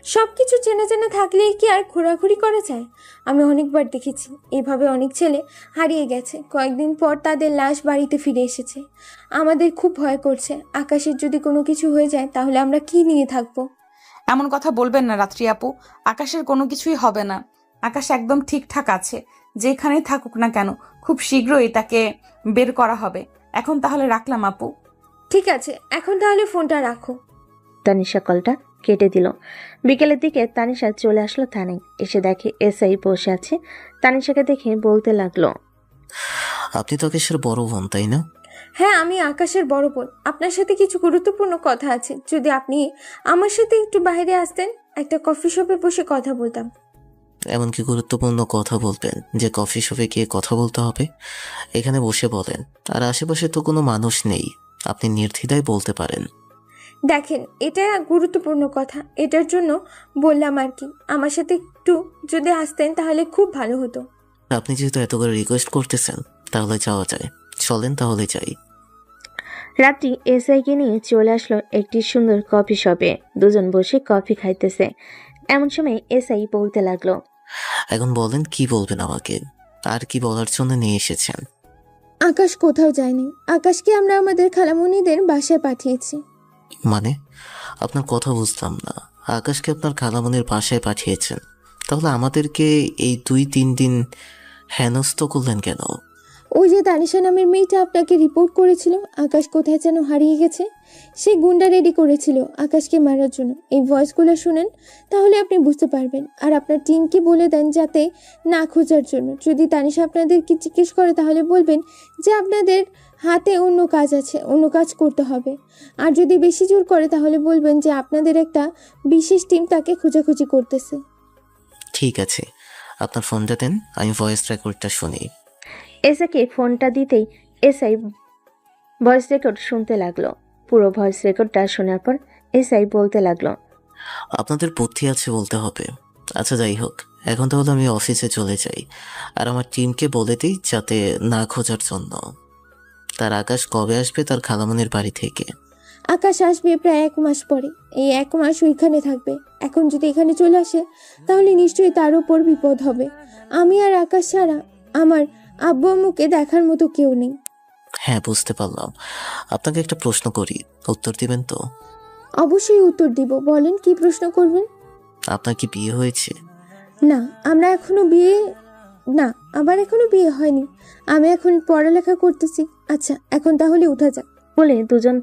সবকিছু চেনা চেনা থাকলেই কি আর ঘোরাঘুরি করা যায়? আমি অনেকবার দেখেছি এভাবে অনেক ছেলে হারিয়ে গেছে, কয়েকদিন পর তাদের লাশ বাড়িতে ফিরে এসেছে। আমাদের খুব ভয় করছে, আকাশের যদি কোনো কিছু হয়ে যায় তাহলে আমরা কি নিয়ে থাকবো? এমন কথা বলবেন না রাত্রি আপু, আকাশের কোনো কিছুই হবে না। আকাশ একদম ঠিকঠাক আছে, যেখানেই থাকুক না কেন খুব শীঘ্রই তাকে বের করা হবে। এখন তাহলে রাখলাম আপু। ঠিক আছে, এখন তাহলে ফোনটা রাখো। তানিশা কলটা কেটে দিল। বিকেলের দিকে তানিশা চলে আসলো থানায়। এসে দেখে এসআই বসে আছে। তানিশাকে দেখে বলতে লাগলো, আপনি তো আকাশের বড় বোন, তাই না? হ্যাঁ, আমি আকাশের বড় বোন। আপনার সাথে কিছু গুরুত্বপূর্ণ কথা আছে। যদি আপনি আমার সাথে একটু বাইরে আসতেন, একটা কফি শপে বসে কথা বলতাম। এমন কি গুরুত্বপূর্ণ কথা বলবেন যে কফি শপে গিয়ে কথা বলতে হবে? এখানে বসে বলেন। আর আশেপাশে তো কোনো মানুষ নেই, আপনি নির্দ্বিধায় বলতে পারেন। দেখেন, এটা গুরুত্বপূর্ণ কথা, এটার জন্য বললাম আর কি। আমার সাথে একটু যদি আসতেন তাহলে খুব ভালো হতো। আপনি যেহেতু এত করে রিকোয়েস্ট করতেছেন, তাহলে যাওয়া যায়। চলেন তাহলে যাই। রাত্রি এসআইকে নিয়ে চলে আসলো একটি সুন্দর কফি শপে। দুজন বসে কফি খাইতেছে। এমন সময় এসআই বলতে লাগলো, এখন বলেন কি বলবেন আমাকে, আর কি বলার জন্য নিয়ে এসেছেন? আকাশ কোথাও যায়নি। আকাশকে আমরা আমাদের খালামণিদের বাসায় পাঠিয়েছি। মানে, আপনার কথা বুঝলাম না। আকাশকে আপনার খালামণির বাসায় পাঠিয়েছেন, তাহলে আমাদেরকে এই 2-3 দিন হেনস্থ করলেন কেন? ওই যে তানিশা নামের মেয়েটা আপনাকে রিপোর্ট করেছিল আকাশ কোথায় যেন হারিয়ে গেছে, সে গুন্ডা রেডি করেছিল আকাশকে মারার জন্য। এই ভয়েসগুলো শুনেন, তাহলে আপনি বুঝতে পারবেন। আর আপনার টিমকে বলে দেন যাতে না খোঁজার জন্য। যদি তানিশা আপনাদেরকে জিজ্ঞেস করে তাহলে বলবেন যে আপনাদের হাতে অন্য কাজ আছে, অন্য কাজ করতে হবে। আর যদি বেশি জোর করে তাহলে বলবেন যে আপনাদের একটা বিশেষ টিম তাকে খোঁজাখুঁজি করতেছে। ঠিক আছে, আপনার ফোনটা দেন, আমি ভয়েস রেকর্ডটা শুনি। এসআইকে ফোনটা দিতেই এসআই ভয়েস রেকর্ড শুনতে লাগলো। পুরো ভয়েস রেকর্ডটা শোনার পর এসআই বলতে লাগলো, আপনাদের বুদ্ধি আছে বলতে হবে। আচ্ছা যাই হোক, এখন তাহলে আমি অফিসে চলে যাই। আর আমার টিমকে বলে দিই যাতে না খোঁজার জন্য। তার আকাশ কবে আসবে তার খালামণির বাড়ি থেকে? আকাশ আসবে প্রায় 1 মাস পরে। এই 1 মাস ওইখানে থাকবে। এখন যদি এখানে চলে আসে তাহলে নিশ্চয়ই তার উপর বিপদ হবে। আমি আর আকাশ ছাড়া আমার আব্বু আম্মুকে দেখার মতো কেউ নেই। হ্যাঁ, বুঝতে পারলাম। আপনাকে একটা প্রশ্ন করি, উত্তর দিবেন তো? অবশ্যই উত্তর দিব। বলেন, কি প্রশ্ন করবেন? আপনার কি বিয়ে হয়েছে? না, আমার এখনো বিয়ে হয়নি। আমি এখন পড়ালেখা করতেছি। আচ্ছা, এখন তাহলে উঠা যাক। বলে দুজন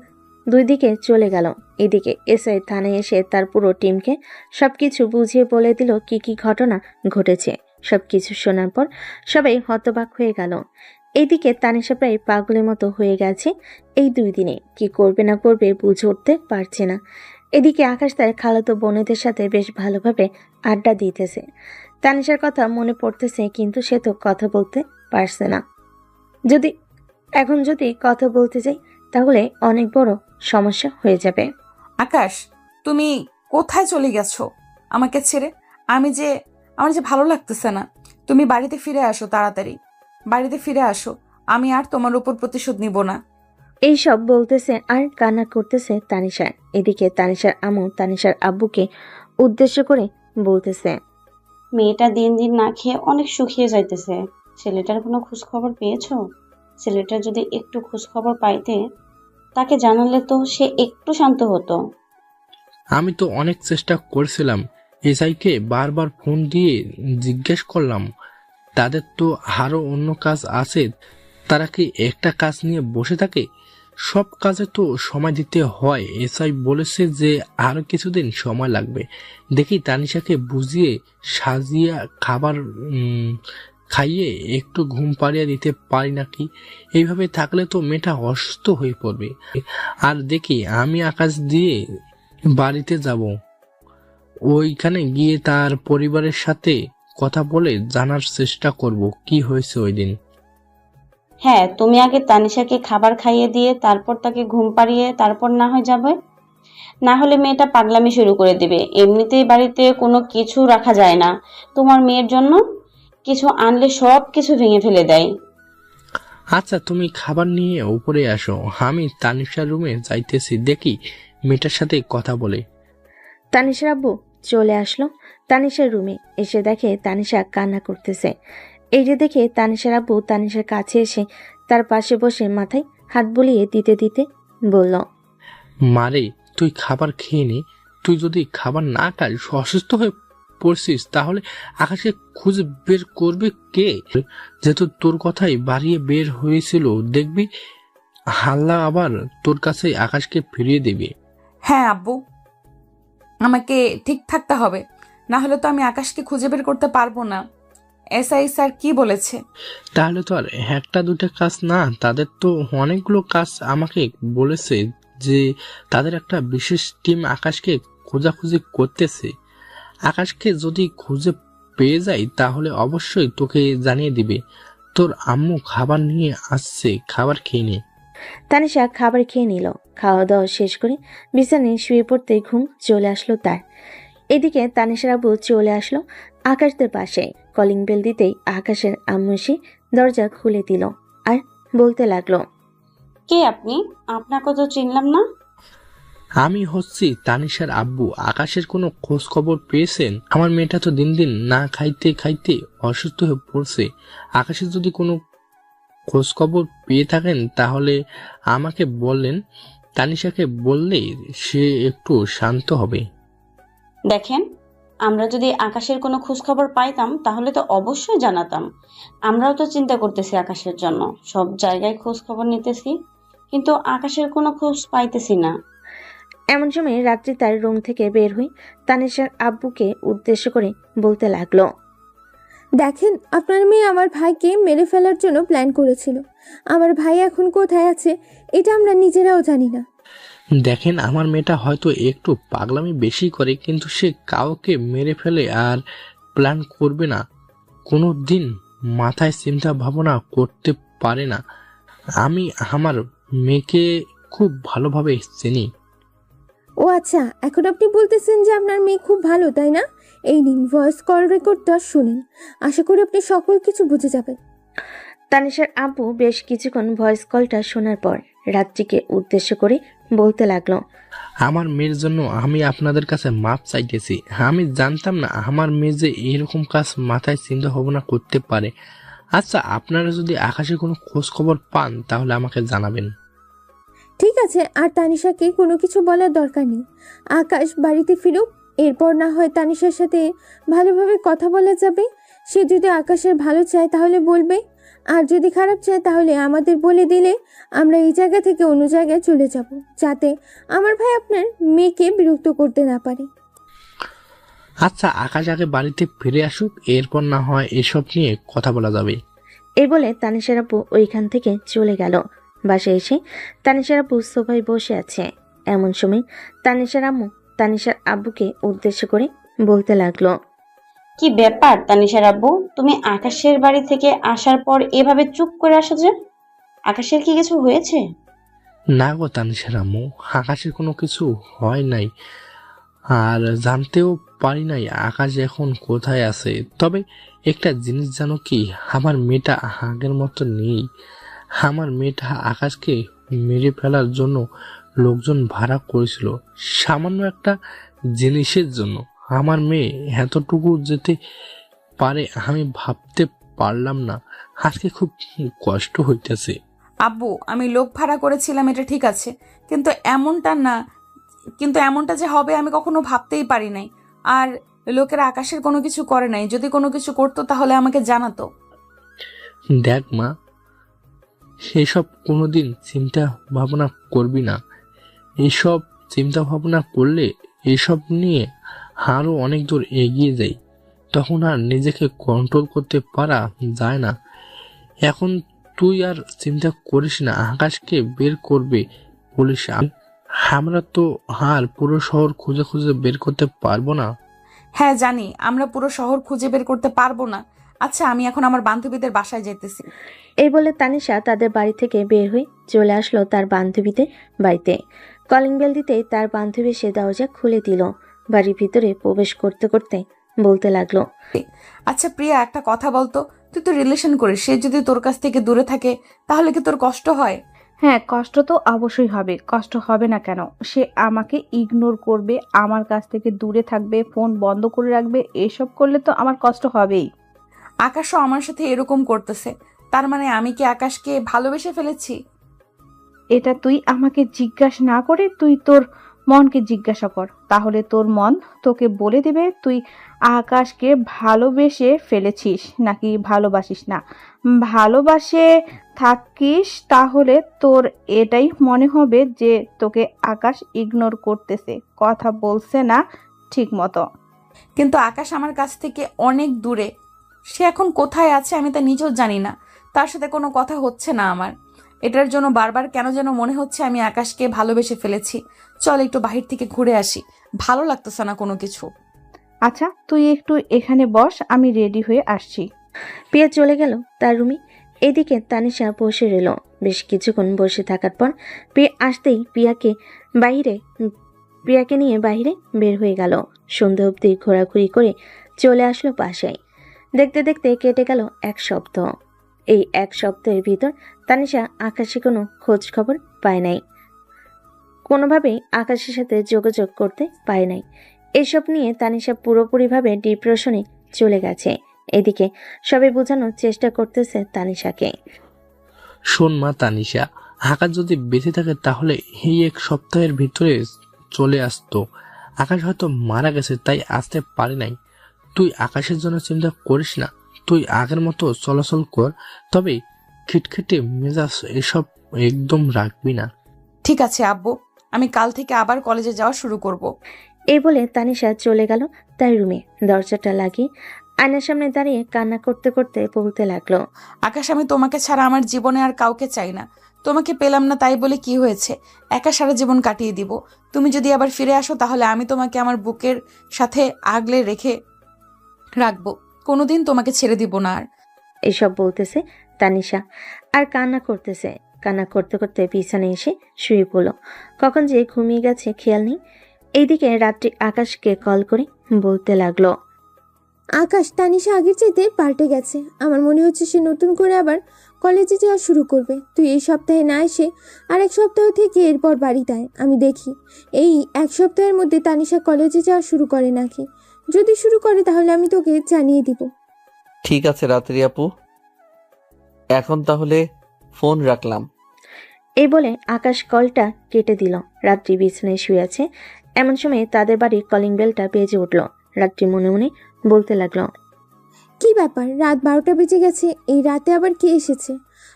দুই দিকে চলে গেল। এদিকে এসআই থানায় এসে তার পুরো টিমকে সবকিছু বুঝিয়ে বলে দিল কি কি ঘটনা ঘটেছে। সবকিছু শোনার পর সবাই হতবাক হয়ে গেল। এইদিকে তানিশা প্রায় পাগলের মতো হয়ে গেছে। এই 2 দিনে কি করবে না করবে বুঝে উঠতে পারছে না। এদিকে আকাশ তার খালাতো বোনেদের সাথে বেশ ভালোভাবে আড্ডা দিতেছে। তানিশার কথা মনে পড়তেছে, কিন্তু সে তো কথা বলতে পারছে না। যদি কথা বলতে যাই তাহলে অনেক বড় সমস্যা হয়ে যাবে। আকাশ, তুমি কোথায় চলে গেছো আমাকে ছেড়ে? আমার যে ভালো লাগতেছে না। তুমি বাড়িতে ফিরে আসো, তাড়াতাড়ি বাড়িতে ফিরে আসো। আমি আর তোমার উপর প্রতিশোধ নিব না। এইসব বলতেছে আর কান্না করতেছে তানিশা। এদিকে তানিশার আম্মু তানিশার আব্বুকে উদ্দেশ্য করে বলতেছে, মেয়েটা দিন দিন না খেয়ে অনেক শুকিয়ে যাইতেছে। ছেলেটার কোনো খোঁজ খবর পেয়েছো? ছেলেটার যদি একটু খোঁজ খবর পাইতে, তাকে জানালে তো সে একটু শান্ত হতো। আমি তো অনেক চেষ্টা করছিলাম। এসআইকে বারবার ফোন দিয়ে জিজ্ঞেস করলাম, তাদের তো আরো অন্য কাজ আছে, তারা কি একটা কাজ নিয়ে বসে থাকে? সব কাজে তো সময় দিতে হয়। এসআই বলেছে যে আরো কিছুদিন সময় লাগবে। দেখি তানিশাকে বুঝিয়ে সাজিয়ে খাবার খাইয়ে একটু ঘুম পাড়িয়ে দিতে পারি নাকি। এইভাবে থাকলে তো মেয়েটা অসুস্থ হয়ে পড়বে। আর দেখি আমি আকাশ দিয়ে বাড়িতে যাব, ওইখানে গিয়ে তার পরিবারের সাথে কথা বলে জানার চেষ্টা করব কি হয়েছে ওই দিন। হ্যাঁ, তুমি আগে তানিশাকে খাবার খাইয়ে দিয়ে তারপর তাকে ঘুম পাড়িয়ে তারপর না হয় যাবে। না হলে মেয়েটা পাগলামি শুরু করে দিবে। এমনিতেই বাড়িতে কোনো কিছু রাখা যায় না, তোমার মেয়ের জন্য কিছু আনলে সব কিছু ভেঙে ফেলে দেয়। আচ্ছা, তুমি খাবার নিয়ে উপরে আসো, আমি তানিশার রুমে যাইতেছি, দেখি মেয়েটার সাথে কথা বলে। তানিশার আব্বু চলে আসলো তানিশার রুমে। এসে দেখে তানিশা কান্না করতেছে। এই যে দেখে তানিশার আব্বু তানিশার কাছে এসে তার পাশে বসে মাথায় হাত বুলিয়ে দিতে দিতে বলল, মারে, তুই খাবার খেয়ে নে, তুই যদি খাবার না খাস অসুস্থ হয়ে পড়ছিস তাহলে আকাশকে খুঁজে বের করবে কে? যেহেতু তোর কথাই বাড়িয়ে বের হয়েছিল, দেখবি হাল্লা আবার তোর কাছে আকাশকে ফিরিয়ে দেবে। হ্যাঁ আব্বু, আমাকে ঠিক থাকতে হবে, না হলে তো আমি আকাশকে খুঁজে বের করতে পারবো না। এসআই স্যার কি বলেছে? তাহলে তো আর একটা দুটা কাজ না, তাদের তো অনেকগুলো কাজ। আমাকে বলেছে যে তাদের একটা বিশেষ টিম আকাশকে খোঁজাখুঁজি করতেছে। আকাশকে যদি খুঁজে পেয়ে যায় তাহলে অবশ্যই তোকে জানিয়ে দিবে। তোর আম্মু খাবার নিয়ে আসছে, খাবার খেয়ে নে। তানিশা খাবার খেয়ে নিল। খাওয়া দাওয়া শেষ করে বিছানায় শুয়ে পড়তে ঘুম চলে আসলো তার। এদিকে তানিশার আব্বু চলে আসলো আকাশদের পাশে। কলিং বেল দিতেই আকাশের আম্মু এসে দরজা খুলে দিল আর বলতে লাগলো, কে আপনি? আপনাকে তো চিনলাম না। আমি হচ্ছি তানিশার আব্বু। আকাশের কোনো খোঁজ খবর পেয়েছেন? আমার মেয়েটা তো দিন দিন না খাইতে খাইতে অসুস্থ হয়ে পড়ছে। আকাশের যদি কোনো খোঁজ খবর পেয়ে থাকেন তাহলে আমাকে বললেন। তানিশাকে বললে সে একটু শান্ত হবে। দেখেন, আমরা যদি আকাশের কোনো খোঁজ খবর পাইতাম তাহলে তো অবশ্যই জানাতাম। আমরাও তো চিন্তা করতেছি আকাশের জন্য, সব জায়গায় খোঁজ খবর নিতেছি, কিন্তু আকাশের কোনো খোঁজ পাইতেছি না। এমন সময় রাত্রি তার রুম থেকে বের হয়ে তানিশার আব্বুকে উদ্দেশ্য করে বলতে লাগলো, দেখেন, আপনার মেয়ে আমার ভাইকে মেরে ফেলার জন্য প্ল্যান করেছিল। আমার ভাই এখন কোথায় আছে এটা আমরা নিজেরাও জানি না। দেখেন, আমার মেয়েটা হয়তো একটু পাগলামি বেশি করে, কিন্তু সে কাউকে মেরে ফেলে আর প্ল্যান করবে না। কোনো দিন মাথায় চিন্তা ভাবনা করতে পারে না। আমি আমার মেয়েকে খুব ভালোভাবে চিনি। ও আচ্ছা, এখন আপনি বলতেছেন যে আপনার মেয়ে খুব ভালো, তাই না? এই নিন ভয়েস কল রেকর্ডটা শুনুন, আশা করি আপনি সকল কিছু বুঝে যাবেন। তানিশার আব্বু বেশ কিছুক্ষণ ভয়েস কলটা শোনার পর রাত্রিকে উদ্দেশ্য করে বলতে লাগলো, আমার মেয়ের জন্য আমি আপনাদের কাছে মাপ চাইতেছি। আমি জানতাম না আমার মেয়ে যে এরকম কাজ মাথায় চিন্তা ভাবনা করতে পারে। আচ্ছা, আপনারা যদি আকাশে কোনো খোঁজ খবর পান তাহলে আমাকে জানাবেন। ঠিক আছে, আর তানিশাকে কোনো কিছু বলার দরকার নেই। আকাশ বাড়িতে ফিরুক, এরপর না হয় তানিশার সাথে ভালোভাবে কথা বলা যাবে। সে যদি আকাশের ভালো চায় তাহলে বলবে, আর যদি খারাপ চায় তাহলে আমাদের বলে দিলে আমরা এই জায়গা থেকে অন্য জায়গায় চলে যাব, যাতে আমার ভাই আপনার মেয়েকে বিরক্ত করতে না পারে। আচ্ছা, আকাশ আগে বাড়িতে ফিরে আসুক, এরপর না হয় এসব নিয়ে কথা বলা যাবে। এই বলে তানিশার আব্বু ওইখান থেকে চলে গেল। বাসায় এসে তানিশার আব্বু সোফায় বসে আছে। এমন সময় তানিশার আম্মু তানিশার আব্বুকে উদ্দেশ্য করে বলতে লাগলো, কি ব্যাপার তানিশার আব্বু, তুমি আকাশের বাড়ি থেকে আসার পর এভাবে চুপ করে আসো যে? আকাশের কি কিছু হয়েছে? না গো তানিশার আম্মু, আকাশের কোনো কিছু হয় নাই, আর জানতেও পারি নাই আকাশ এখন কোথায় আছে। তবে একটা জিনিস জানো কি, আমার মেয়েটা আগের মতো নেই। আমার মেয়েটা আকাশকে মেরে ফেলার জন্য লোকজন ভাড়া করেছিল সামান্য একটা জিনিসের জন্য। আমার মেয়ে এতটুকু যেতে পারে আমি ভাবতে পারলাম না। আজকে খুব কষ্ট হইতেছে। আব্বু, আমি লোক ভাড়া করেছিলাম এটা ঠিক আছে, কিন্তু এমনটা যে হবে আমি কখনো ভাবতেই পারি নাই। আর লোকেরা আকাশের কোনো কিছু করে নাই, যদি কোনো কিছু করতো তাহলে আমাকে জানাতো। দেখ মা, এসব কোনোদিন চিন্তা ভাবনা করবি না। এসব চিন্তা ভাবনা করলে এসব নিয়ে আরো অনেক দূর এগিয়ে যাই, তখন আর নিজেকে কন্ট্রোল করতে পারা যায় না। এখন তুই আর চিন্তা করিস না আকাশকে বের করবে বলিস। আমরা তো আর পুরো শহর খুঁজে খুঁজে বের করতে পারবো না। হ্যাঁ জানি, আমরা পুরো শহর খুঁজে বের করতে পারবো না। আচ্ছা, আমি এখন আমার বান্ধবীদের বাসায় যেতেছি। এই বলে তানিশা তাদের বাড়ি থেকে বের হয়ে চলে আসলো তার বান্ধবীদের বাড়িতে। কলিং বেল দিতেই তার বান্ধবী সে দরজা খুলে দিল। বাড়ির ভিতরে প্রবেশ করতে করতে বলতে লাগলো, আচ্ছা প্রিয়া, একটা কথা বলতো, তুই তো রিলেশন করিস, সে যদি তোর কাছ থেকে দূরে থাকে তাহলে কি তোর কষ্ট হয়? হ্যাঁ, কষ্ট তো অবশ্যই হবে, কষ্ট হবে না কেন? সে আমাকে ইগনোর করবে, আমার কাছ থেকে দূরে থাকবে, ফোন বন্ধ করে রাখবে, এসব করলে তো আমার কষ্ট হবেই। আকাশও আমার সাথে এরকম করতেছে, তার মানে আমি কি আকাশকে ভালোবেসে ফেলেছি? এটা তুই আমাকে জিজ্ঞাসা না করে তুই তোর মনকে জিজ্ঞাসা কর, তাহলে তোর মন তোকে বলে দেবে তুই আকাশকে ভালোবেসে ফেলেছিস নাকি ভালোবাসিস না। ভালোবাসে থাকিস তাহলে তোর এটাই মনে হবে যে তোকে আকাশ ইগনোর করতেছে, কথা বলছে না ঠিক মতো। কিন্তু আকাশ আমার কাছ থেকে অনেক দূরে। সে এখন কোথায় আছে আমি তা নিজেও জানি না। তার সাথে কোনো কথা হচ্ছে না আমার। এটার জন্য বারবার কেন যেন মনে হচ্ছে আমি আকাশকে ভালোবেসে ফেলেছি। চল একটু বাহির থেকে ঘুরে আসি, ভালো লাগতেছে না কোনো কিছু। আচ্ছা তুই একটু এখানে বস, আমি রেডি হয়ে আসছি। প্রিয়া চলে গেল তার রুমে। এদিকে তানিশা বসে রইল। বেশ কিছুক্ষণ বসে থাকার পর প্রিয়া আসতেই প্রিয়াকে নিয়ে বাইরে বের হয়ে গেল। সন্ধ্যা অবধি ঘোরাঘুরি করে চলে আসলো বাসায়। দেখতে দেখতে কেটে গেল 1 সপ্তাহ। এই 1 সপ্তাহের ভিতর তানিশা আকাশে কোনো খোঁজ খবর পায় নাই, কোনোভাবেই আকাশের সাথে যোগাযোগ করতে পারে নাই। এসব নিয়ে তানিশা পুরোপুরিভাবে ডিপ্রেশনে চলে গেছে। এদিকে সবাই বোঝানোর চেষ্টা করতেছে তানিশাকে। শোন মা তানিশা, আকাশ যদি বেঁচে থাকে তাহলে এই 1 সপ্তাহের ভিতরে চলে আসতো। আকাশ হয়তো মারা গেছে তাই আসতে পারে নাই। তুই আকাশের জন্য চিন্তা করিস না, তুই আগের মতো চলাচল কর, তবে খিটখিটে মেজাজ এসব একদম রাখবি না। ঠিক আছে আব্বু, আমি কাল থেকে আবার কলেজে যাওয়া শুরু করব। এই বলে তানিশা চলে গেল তার রুমে। দরজাটা লাগিয়ে আয়নার সামনে দাঁড়িয়ে কান্না করতে করতে বলতে লাগলো, আকাশ, আমি তোমাকে ছাড়া আমার জীবনে আর কাউকে চাই না। তোমাকে পেলাম না তাই বলে কি হয়েছে, একা সারা জীবন কাটিয়ে দিব। তুমি যদি আবার ফিরে আসো তাহলে আমি তোমাকে আমার বুকের সাথে আগলে রাখবো, কোনোদিন তোমাকে ছেড়ে দিব না আর। এসব বলতেছে তানিশা আর কান্না করতেছে। কান্না করতে করতে বিছানায় এসে শুয়ে পড়ল। কখন যে ঘুমিয়ে গেছে খেয়াল নেই। এইদিকে রাত্রি আকাশকে কল করে বলতে লাগলো, আকাশ তানিশা আগের চাইতে পাল্টে গেছে। আমার মনে হচ্ছে সে নতুন করে আবার কলেজে যাওয়া শুরু করবে। তুই এই সপ্তাহে না এসে আর 1 সপ্তাহ থেকে এরপর বাড়িতে আয়, আমি দেখি এই 1 সপ্তাহের মধ্যে তানিশা কলেজে যাওয়া শুরু করে নাকি। যদি শুরু করে তাহলে আমি তোকে জানিয়ে দিব। ঠিক আছে রাত্রি আপু, এখন তাহলে ফোন রাখলাম। এই বলে আকাশ কলটা কেটে দিল। রাত্রি বিছানায় শুয়ে আছে। এমন সময় তাদের বাড়ির কলিং বেলটা বেজে উঠল। রাত্রি মনে মনে বলতে লাগলো, কি ব্যাপার, রাত 12টা বেজে গেছে, এই রাতে আবার কে এসেছে?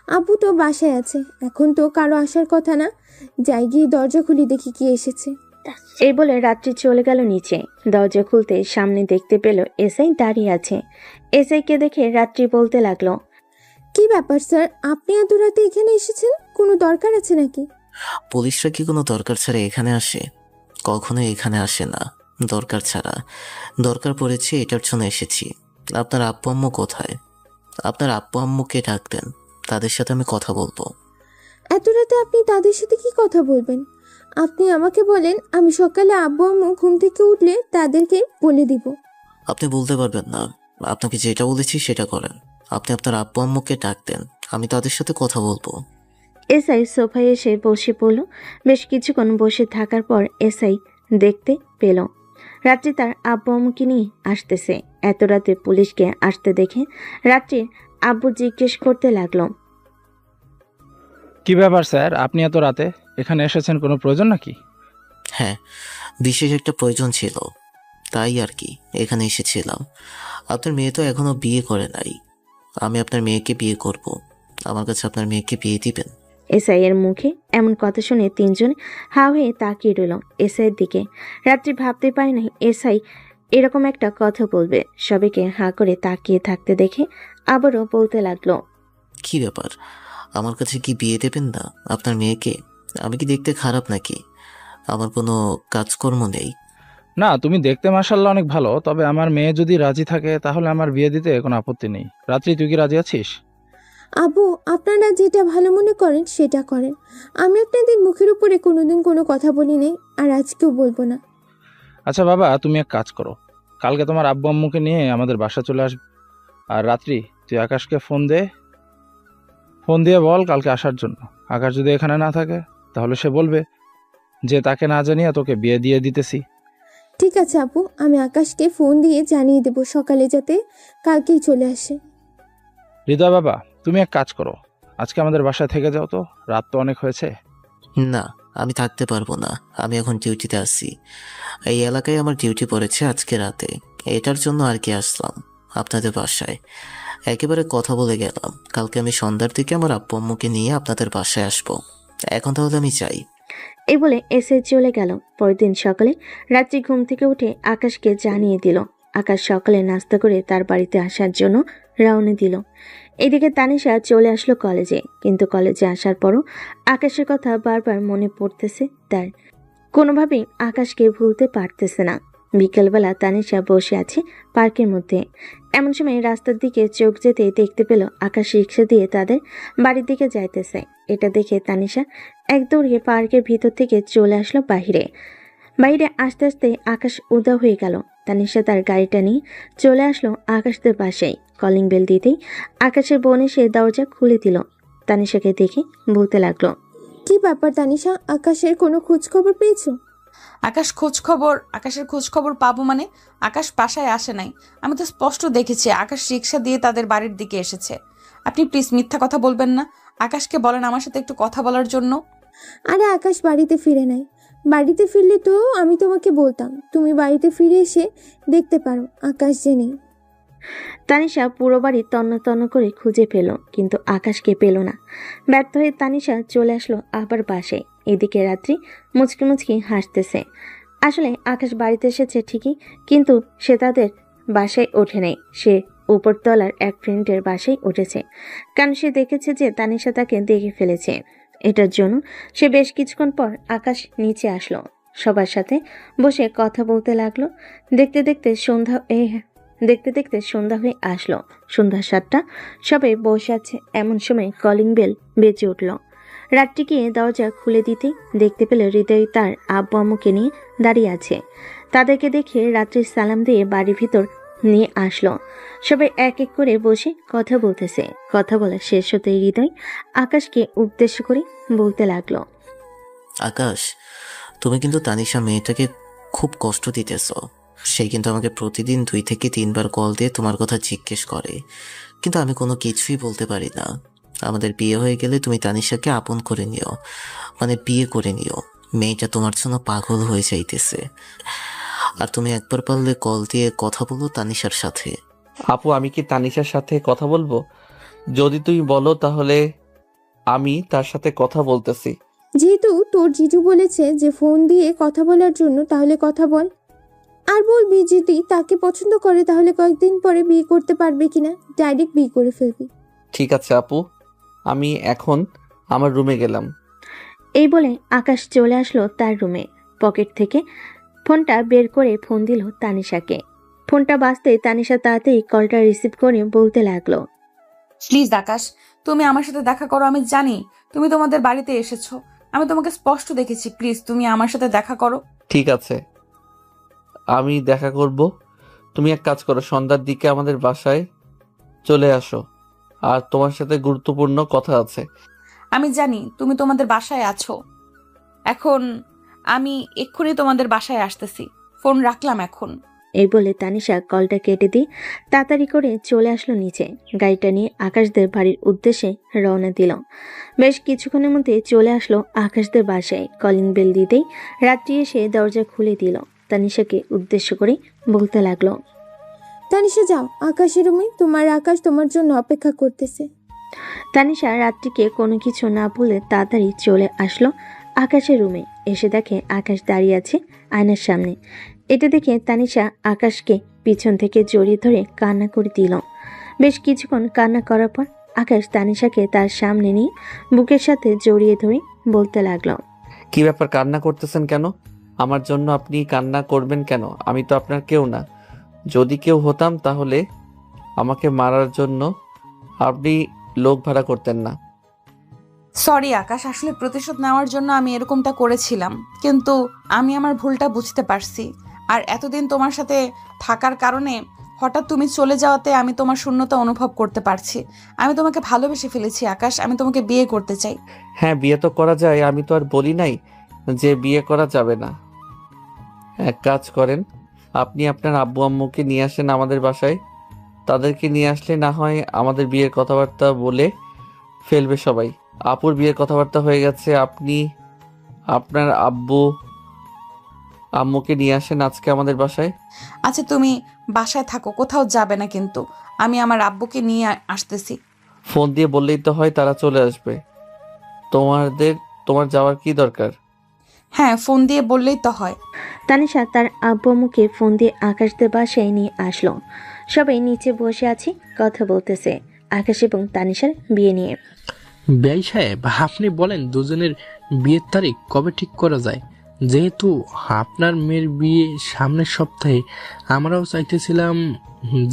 আব্বু তো বাসায় আছে, এখন তো কারো আসার কথা না। যাই গিয়ে দরজা খুলি দেখি কি এসেছে। এই বলে রাত্রি চলে গেল নিচে। দরজা খুলতে সামনে দেখতে পেল এসআই দাঁড়িয়ে আছে। এসআইকে দেখে রাত্রি বলতে লাগলো, কি ব্যাপার স্যার, আপনি এত রাতে এখানে এসেছেন, কোনো দরকার আছে নাকি? পুলিশরা কি কোনো দরকার ছাড়া এখানে আসে? কখনো এখানে আসে না দরকার ছাড়া। দরকার পড়েছে এটার জন্য এসেছি। আপনার আব্বু আম্মু কোথায়? আপনার আব্বু আম্মুকে ডাক দেন, তাদের সাথে আমি কথা বলবো। এত রাতে আপনি তাদের সাথে কি কথা বলবেন? আপনি আমাকে বলেন, আমি সকালে আব্বু আম্মু ঘুম থেকে উঠলে তাদেরকে বলে দিব। আপনি বলতে পারবেন না। আপনাকে যেটা বলেছি সেটা করেন। আপনি আপনার আব্বু আম্মুকে ডাক দেন, আমি তাদের সাথে কথা বলবো। এসআই সোফায় এসে বসে পড়ল। বেশ কিছুক্ষণ বসে থাকার পর এসআই দেখতে পেল রাত্রি তার আব্বু আম্মুকে নিয়ে আসতেছে। এত রাতে পুলিশকে আসতে দেখে রাত্রির আব্বু জিজ্ঞেস করতে লাগলো, কি ব্যাপার স্যার, আপনি এত রাতে এখানে এসেছেন, কোনো প্রয়োজন নাকি? হ্যাঁ, বিশেষ একটা প্রয়োজন ছিল, তাই আর কি এখানে এসেছিলাম। আপনার মেয়ে তো এখনো বিয়ে করে নাই। আমি আপনার মেয়েকে বিয়ে করব। আমার কাছে আপনার মেয়েকে বিয়ে দিবেন? এসআই এর মুখে এমন কথা শুনে তিনজন হা হয়ে তাকিয়ে রইল এসআইয়ের দিকে। রাত্রি ভাবতে পারে নাই এসআই এরকম একটা কথা বলবে। সবাইকে হা করে তাকিয়ে থাকতে দেখে আবারও বলতে লাগলো, কি ব্যাপার, আমার কাছে কি বিয়ে দেবেন না আপনার মেয়েকে? আমি কি দেখতে খারাপ নাকি? আমার কোনো কাজকর্ম নেই। না, তুমি দেখতে মাশাআল্লাহ অনেক ভালো, তবে আমার মেয়ে যদি রাজি থাকে তাহলে আমার বিয়ে দিতে কোনো আপত্তি নেই। রাত্রি, তুই কি রাজি আছিস? আব্বু, আপনারা যেটা ভালো মনে করেন সেটা করেন। আমি আপনাদের মুখের উপরে কোনোদিন কোনো কথা বলি নাই, আর আজকেও বলবো না। আচ্ছা বাবা, তুমি এক কাজ করো, কালকে তোমার আব্বু আম্মুকে নিয়ে আমাদের বাসা চলে আসবে। আর রাত্রি, তুই আকাশকে ফোন দিয়ে বল কালকে আসার জন্য। আকাশ যদি এখানে না থাকে তাহলে সে বলবে যে তাকে না জানিয়ে তোকে বিয়ে দিয়ে দিতেছি। ঠিক আছে আপু, আমি আকাশকে ফোন দিয়ে জানিয়ে দেবো সকালে যাতে কালকেই চলে আসে। হৃদয় বাবা, তুমি এক কাজ করো, আজকে আমাদের বাসায় থেকে যাও তো, রাত তো অনেক হয়েছে। না, আমি থাকতে পারবো না। আমি এখন ডিউটিতে আছি। এই এলাকায় আমার ডিউটি পড়েছে আজকে রাতে। এটার জন্য আর কি আসলাম আপনাদের বাসায়। একেবারে কথা বলে গেলাম, কালকে আমি সন্ধ্যার দিকে আমার আব্বু আম্মুকে নিয়ে আপনাদের বাসায় আসবো। এখন তাহলে আমি চাই। এই বলে এসে চলে গেল। পরের দিন সকালে রাত্রি ঘুম থেকে উঠে আকাশকে জানিয়ে দিল। আকাশ সকালে নাস্তা করে তার বাড়িতে আসার জন্য রওনা দিল। এদিকে তানিশা চলে আসলো কলেজে, কিন্তু কলেজে আসার পরও আকাশের কথা বারবার মনে পড়তেছে তার। কোনোভাবেই আকাশকে ভুলতে পারতেছে না। বিকেলবেলা তানিশা বসে আছে পার্কের মধ্যে। এমন সময় রাস্তার দিকে চোখ যেতে দেখতে পেল আকাশ রিক্সা দিয়ে তাদের বাড়ির দিকে যাইতেছে। এটা দেখে তানিশা এক দৌড়িয়ে পার্কের ভিতর থেকে চলে আসলো বাইরে। বাইরে আস্তে আস্তে আকাশ উদা হয়ে গেল। তানিশা তার গাড়িটা নিয়ে চলে আসলো আকাশদের পাশেই। কলিং বেল দিতেই আকাশের বোন এসে দরজা খুলে দিল। তানিশাকে দেখে বলতে লাগলো, কি ব্যাপার তানিশা, আকাশের কোনো খোঁজ খবর পেয়েছো? আকাশের খোঁজ খবর পাবো মানে? আকাশ বাসায় আসে নাই। আমি তো স্পষ্ট দেখেছি আকাশ রিক্সা দিয়ে তাদের বাড়ির দিকে এসেছে। আপনি প্লিজ মিথ্যা কথা বলবেন না। আকাশকে বলেন আমার সাথে একটু কথা বলার জন্য। আরে আকাশ বাড়িতে ফিরে নাই। বাড়িতে ফিরলে তো আমি তোমাকে বলতাম। তুমি বাড়িতে ফিরে এসে দেখতে পারো আকাশ যে নেই। তানিশা পুরো বাড়ি তন্ন তন্ন করে খুঁজে পেল, কিন্তু আকাশকে পেল না। ব্যর্থ হয়ে তানিশা চলে আসলো আবার বাসায়। এদিকে রাত্রি মুচকি মুচকি হাসতেছে। আসলে আকাশ বাড়িতে এসেছে ঠিকই, কিন্তু সে তাদের বাসায় ওঠে নেই। সে উপরতলার এক ফ্রেন্ডের বাসায় উঠেছে, কারণ সে দেখেছে যে তানিশা তাকে দেখে ফেলেছে। এটার জন্য সে বেশ কিছুক্ষণ পর আকাশ নিচে আসলো। সবার সাথে বসে কথা বলতে লাগলো। দেখতে দেখতে সন্ধ্যা হয়ে আসলো। সন্ধ্যা 7টা, সবাই বসে আছে। এমন সময় কলিং বেল বেজে উঠল। রাত্রি গিয়ে দরজা খুলে দিতেই দেখতে পেল হৃদয় তার আব্বু আম্মুকে নিয়ে দাঁড়িয়ে আছে। তাদেরকে দেখে রাত্রির সালাম দিয়ে বাড়ির ভিতর নিয়ে আসলো। সবাই এক এক করে বসে কথা বলতেছে। কথা বলা শেষ হতেই হৃদয় আকাশকে উদ্দেশ্য করে বলতে লাগলো, আকাশ, তুমি কিন্তু তানিশা মেয়েটাকে খুব কষ্ট দিতেছ। সে কিন্তু আমাকে প্রতিদিন 2 থেকে 3 বার কল দিয়ে তোমার কথা জিজ্ঞেস করে, কিন্তু আমি কোনো কিছুই বলতে পারি না। আমাদের বিয়ে হয়ে গেলে তুমি তানিশাকে আপন করে নিও, মানে বিয়ে করে নিও। মেয়েটা তোমার জন্য পাগল হয়ে যাইতেছে। আর তুমি একবার পারলে কল দিয়ে কথা বলো তানিশার সাথে। আপু, আমি কি তানিশার সাথে কথা বলবো? যদি তুমি বলো তাহলে আমি তার সাথে কথা বলতেছি। যেহেতু তোর জিজু বলেছে যে ফোন দিয়ে কথা বলার জন্য, তাহলে কথা বল। আর বলবি যদি তাকে পছন্দ করে তাহলে কয়েকদিন পরে বিয়ে করতে পারবে কিনা, ডাইরেক্ট বিয়ে করে ফেলবি। ঠিক আছে আপু, আমি এখন আমার রুমে গেলাম। এই বলে আকাশ চলে আসলো তার রুমে। পকেট থেকে ফোনটা বের করে ফোন দিল তানিশাকে। ফোনটা বাজতেই তানিশা তাড়াতাড়ি কলটা রিসিভ করে বলতে লাগলো, প্লিজ আকাশ, তুমি আমার সাথে দেখা করো। আমি জানি তুমি তোমাদের বাড়িতে এসেছো। আমি তোমাকে স্পষ্ট দেখেছি। প্লিজ তুমি আমার সাথে দেখা করো। ঠিক আছে, আমি দেখা করব। তুমি এক কাজ করো, সন্ধ্যার দিকে আমাদের বাসায় চলে আসো। আর তোমার সাথে গুরুত্বপূর্ণ কথা আছে। আমি জানি তুমি তোমাদের বাসায় আছো। এখন আমি এক্ষুনি তোমাদের বাসায় আসতেছি। ফোন রাখলাম এখন। এই বলে তানিশা কলটা কেটে দিয়ে তাড়াতাড়ি করে চলে আসলো নিচে। গাড়িটা নিয়ে আকাশদের বাড়ির উদ্দেশ্যে রওনা দিল। বেশ কিছুক্ষণের মধ্যে চলে আসলো আকাশদের বাসায়। কলিং বেল দিতেই রাত্রি এসে দরজা খুলে দিল। তানিশাকে উদ্দেশ্য করে বলতে লাগলো, তানিশা যাও আকাশের রুমে, তোমার আকাশ তোমার জন্য অপেক্ষা করতেছে। তানিশা রাত্রিকে কোনো কিছু না বলে তাড়াতাড়ি চলে আসলো আকাশের রুমে। এসে দেখে আকাশ দাঁড়িয়ে আছে আয়নার সামনে। এটা দেখে তানিশা আকাশকে পিছন থেকে জড়িয়ে ধরে কান্না করে দিল। বেশ কিছুক্ষণ কান্না করার পর আকাশ তানিশাকে তার সামনে নিয়ে বুকের সাথে জড়িয়ে ধরে বলতে লাগলো, কি ব্যাপার, কান্না করতেছেন কেন? আমার জন্য আপনি কান্না করবেন কেন? আমি তো আপনার কেউ না। যদি কেউ হতাম তাহলে আমাকে মারার জন্য আপনি লোক ভাড়া করতেন না। সরি আকাশ, আসলে প্রতিশোধ নেওয়ার জন্য আমি এরকমটা করেছিলাম, কিন্তু আমি আমার ভুলটা বুঝতে পারছি। আর এতদিন তোমার সাথে থাকার কারণে হঠাৎ তুমি চলে যাওয়াতে আমি তোমার শূন্যতা অনুভব করতে পারছি। আমি তোমাকে ভালোবেসে ফেলেছি আকাশ। আমি তোমাকে বিয়ে করতে চাই। হ্যাঁ, বিয়ে তো করা যায়। আমি তো আর বলি নাই যে বিয়ে করা যাবে না। এক কাজ করেন, আপনি আপনার আব্বু আম্মুকে নিয়ে আসেন আমাদের বাসায়। তাদেরকে নিয়ে আসলে না হয় আমাদের বিয়ের কথাবার্তা বলে ফেলবে সবাই। আপুর বিয়ের কথাবার্তা হয়ে গেছে, আপনি আপনার আব্বু আম্মুকে নিয়ে আসেন আজকে আমাদের বাসায়। আচ্ছা তুমি বাসায় থাকো, কোথাও যাবে না কিন্তু। আমি আমার আব্বুকে নিয়ে আসতেছি। ফোন দিয়ে বললেই তো হয়, তারা চলে আসবে। তোমার যাওয়ার কি দরকার? হ্যাঁ, ফোন দিয়ে বললেই তো হয়। তানিশা তার আব্বু আম্মুকে ফোন দিয়ে আকাশদের বাসায় নিয়ে আসলো। সবাই নিচে বসে আছে, কথা বলতেছে আকাশ এবং তানিশার বিয়ে নিয়ে। বেআই সাহেব, আপনি বলেন দুজনের বিয়ের তারিখ কবে ঠিক করা যায়? যেহেতু আপনার মেয়ের বিয়ে সামনের সপ্তাহে, আমরাও চাইতেছিলাম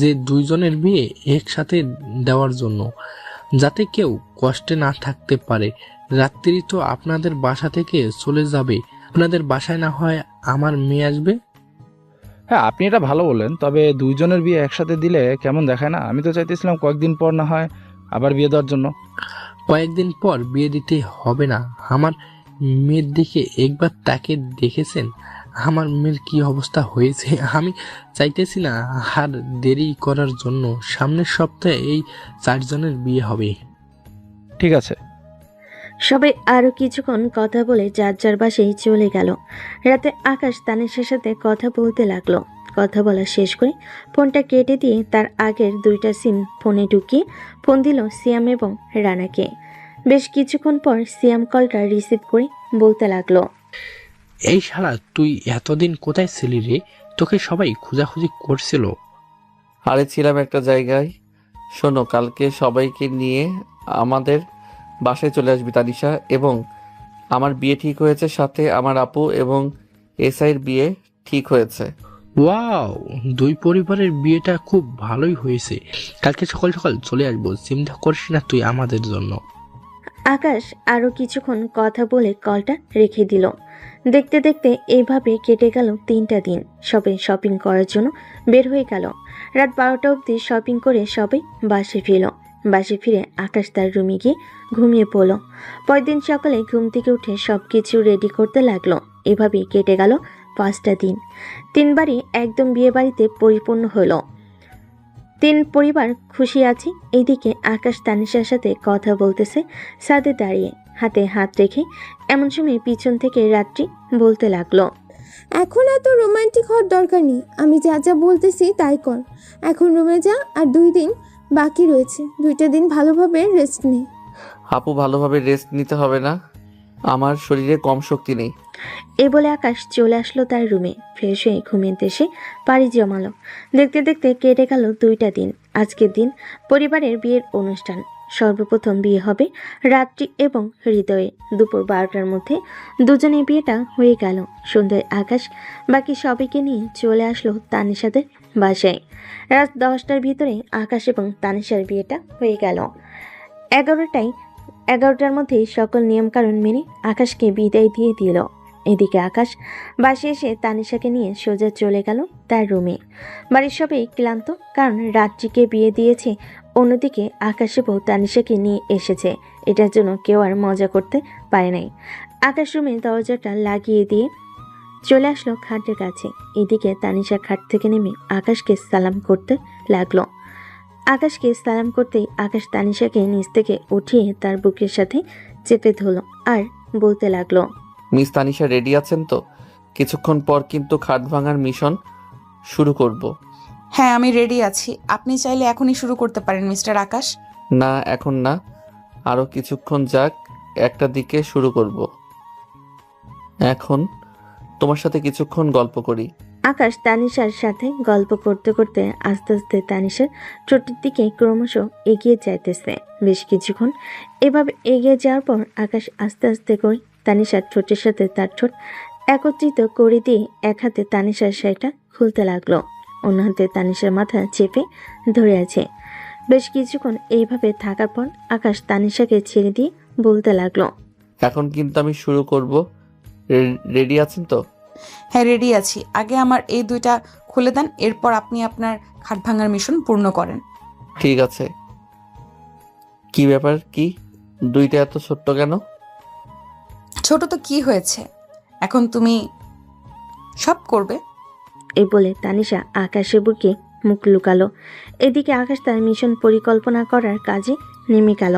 যে দুইজনের বিয়ে একসাথে দেওয়ার জন্য, যাতে কেউ কষ্টে না থাকতে পারে। রাত্রি তো আপনাদের বাসা থেকে চলে যাবে, আপনাদের বাসায় না হয় আমার মেয়ে আসবে। হ্যাঁ, আপনি এটা ভালো বললেন, তবে দুইজনের বিয়ে একসাথে দিলে কেমন দেখায় না? আমি তো চাইতেছিলাম কয়েকদিন পর না হয় আবার বিয়ে দেওয়ার জন্য। কয়েকদিন পর বিয়ে দিতে হবে না। আমার মেয়ের দিকে একবার তাকে দেখেছেন? আমার মেয়ের কি অবস্থা হয়েছে? আমি চাইতেছি না আর দেরি করার জন্য। সামনের সপ্তাহে এই 4 জনের বিয়ে হবে। ঠিক আছে। সবাই আরো কিছুক্ষণ কথা বলে যার যার বাসায় চলে গেল। রাতে আকাশ তানিশার সাথে কথা বলতে লাগলো। কথা বলা শেষ করে ফোনটা কেটে দিয়ে তার আগের 2টা সিম ফোনে ঢুকিয়ে ফোন দিল সিয়াম এবং রানাকে। বেশ কিছুক্ষণ পর সিয়াম কলটা রিসিভ করে বলতে লাগলো, এই শালা, তুই এতদিন কোথায় ছিলি রে? তোকে সবাই খোঁজাখুঁজি করছিল। আরে ছিলাম একটা জায়গায়। শোনো, কালকে সবাইকে নিয়ে আমাদের বাসায় চলে আসবি তানিশা, এবং আমার বিয়ে ঠিক হয়েছে, সাথে আমার আপু এবং এসআইয়ের বিয়ে ঠিক হয়েছে। ওয়াও, দুই পরিবারের বিয়েটা খুব ভালোই হয়েছে। কালকে সকাল সকাল চলে আসবো, চিন্তা করিস না তুই আমাদের জন্য। আকাশ আরো কিছুক্ষণ কথা বলে কলটা রেখে দিল। দেখতে দেখতে এইভাবে কেটে গেল 3টা দিন। সবাই শপিং করার জন্য বের হয়ে গেল। রাত 12টা অবধি শপিং করে সবাই বাসে ফিরল। বাসে ফিরে আকাশ তার রুমে গিয়ে ঘুমিয়ে পড়ল। পরের দিন সকালে ঘুম থেকে উঠে সবকিছু রেডি করতে লাগলো। এভাবে কেটে গেল 5টা দিন। 3 বাড়ি একদম বিয়ে বাড়িতে পরিপূর্ণ হলো। 3 পরিবার খুশি আছে। এইদিকে আকাশ তানিশার সাথে কথা বলতেছে ছাদে দাঁড়িয়ে, হাতে হাত রেখে। এমন সময় পিছন থেকে রাত্রি বলতে লাগলো, এখন এত রোমান্টিক হওয়ার দরকার নেই। আমি যা যা বলতেছি তাই কর। এখন রুমে যা, আর 2 দিন বাকি রয়েছে। 2টা দিন ভালোভাবে রেস্ট নে। আপু, ভালোভাবে রেস্ট নিতে হবে না? আমার শরীরে কম শক্তি নেই। এই বলে আকাশ চলে আসলো তার রুমে। ফ্রেশ হয়ে ঘুমিয়ে এসে পাড়ি জমালো। দেখতে দেখতে কেটে গেল 2টা দিন। আজকের দিন পরিবারের বিয়ের অনুষ্ঠান। সর্বপ্রথম বিয়ে হবে রাত্রি এবং হৃদয়ে। দুপুর 12টার মধ্যে দুজনের বিয়েটা হয়ে গেল। সন্ধ্যায় আকাশ বাকি সবাইকে নিয়ে চলে আসলো তানিশাদের বাসায়। রাত 10টার ভিতরে আকাশ এবং তানিশার বিয়েটা হয়ে গেল। 11টার মধ্যেই সকল নিয়মকানুন মেনে আকাশকে বিদায় দিয়ে দিল। এদিকে আকাশ বাসে এসে তানিশাকে নিয়ে সোজা চলে গেল তার রুমে। বাড়ির সবাই ক্লান্ত, কারণ রাত্রিকে বিয়ে দিয়েছে, অন্যদিকে আকাশে বউ তানিশাকে নিয়ে এসেছে। এটার জন্য কেউ আর মজা করতে পারে নাই। আকাশ রুমে দরজাটা লাগিয়ে দিয়ে চলে আসলো খাটের কাছে। এদিকে তানিশা খাট থেকে নেমে আকাশকে সালাম করতে লাগলো। আকাশকে সালাম করতেই আকাশ তানিশাকে নিচ থেকে উঠিয়ে তার বুকের সাথে চেপে ধরল আর বলতে লাগলো, মিস তানিশা রেডি আছেন তো? কিছুক্ষণ পর কিন্তু খাট ভাঙার মিশন শুরু করব। হ্যাঁ, আমি রেডি আছি। আপনি চাইলে এখনই শুরু করতে পারেন মিস্টার আকাশ। না, এখন না, আরো কিছুক্ষণ যাক, একটা দিকে শুরু করব। এখন তোমার সাথে কিছুক্ষণ গল্প করি। আকাশ তানিশার সাথে গল্প করতে করতে আস্তে আস্তে তানিশার ঠোঁটের দিকে ক্রমশ এগিয়ে যাইতেছে। বেশ কিছুক্ষণ এভাবে এগিয়ে যাওয়ার পর আকাশ আস্তে আস্তে করে তানিশার ঠোঁটের সাথে তার ঠোঁট একত্রিত করে দিয়ে এক হাতে তানিশার শাড়িটা খুলতে লাগলো, অন্য হাতে তানিশার মাথা চেপে ধরে আছে। বেশ কিছুক্ষণ এইভাবে থাকার পর আকাশ তানিশাকে ছেড়ে দিয়ে বলতে লাগলো, এখন কিন্তু আমি শুরু করব। রেডি আছেন তো? হ্যাঁ, রেডি আছি। আগে আমার এই 2টা খুলে দেন, এরপর আপনি আপনার খাট ভাঙার মিশন পূর্ণ করেন। ঠিক আছে। কি ব্যাপার, কি 2টা এত ছোট্ট কেন? ছোট তো কি হয়েছে, এখন তুমি সব করবে। এই বলে তানিশা আকাশের বুকে মুখ লুকালো। এদিকে আকাশ তার মিশন পরিকল্পনা করার কাজে নেমে গেল।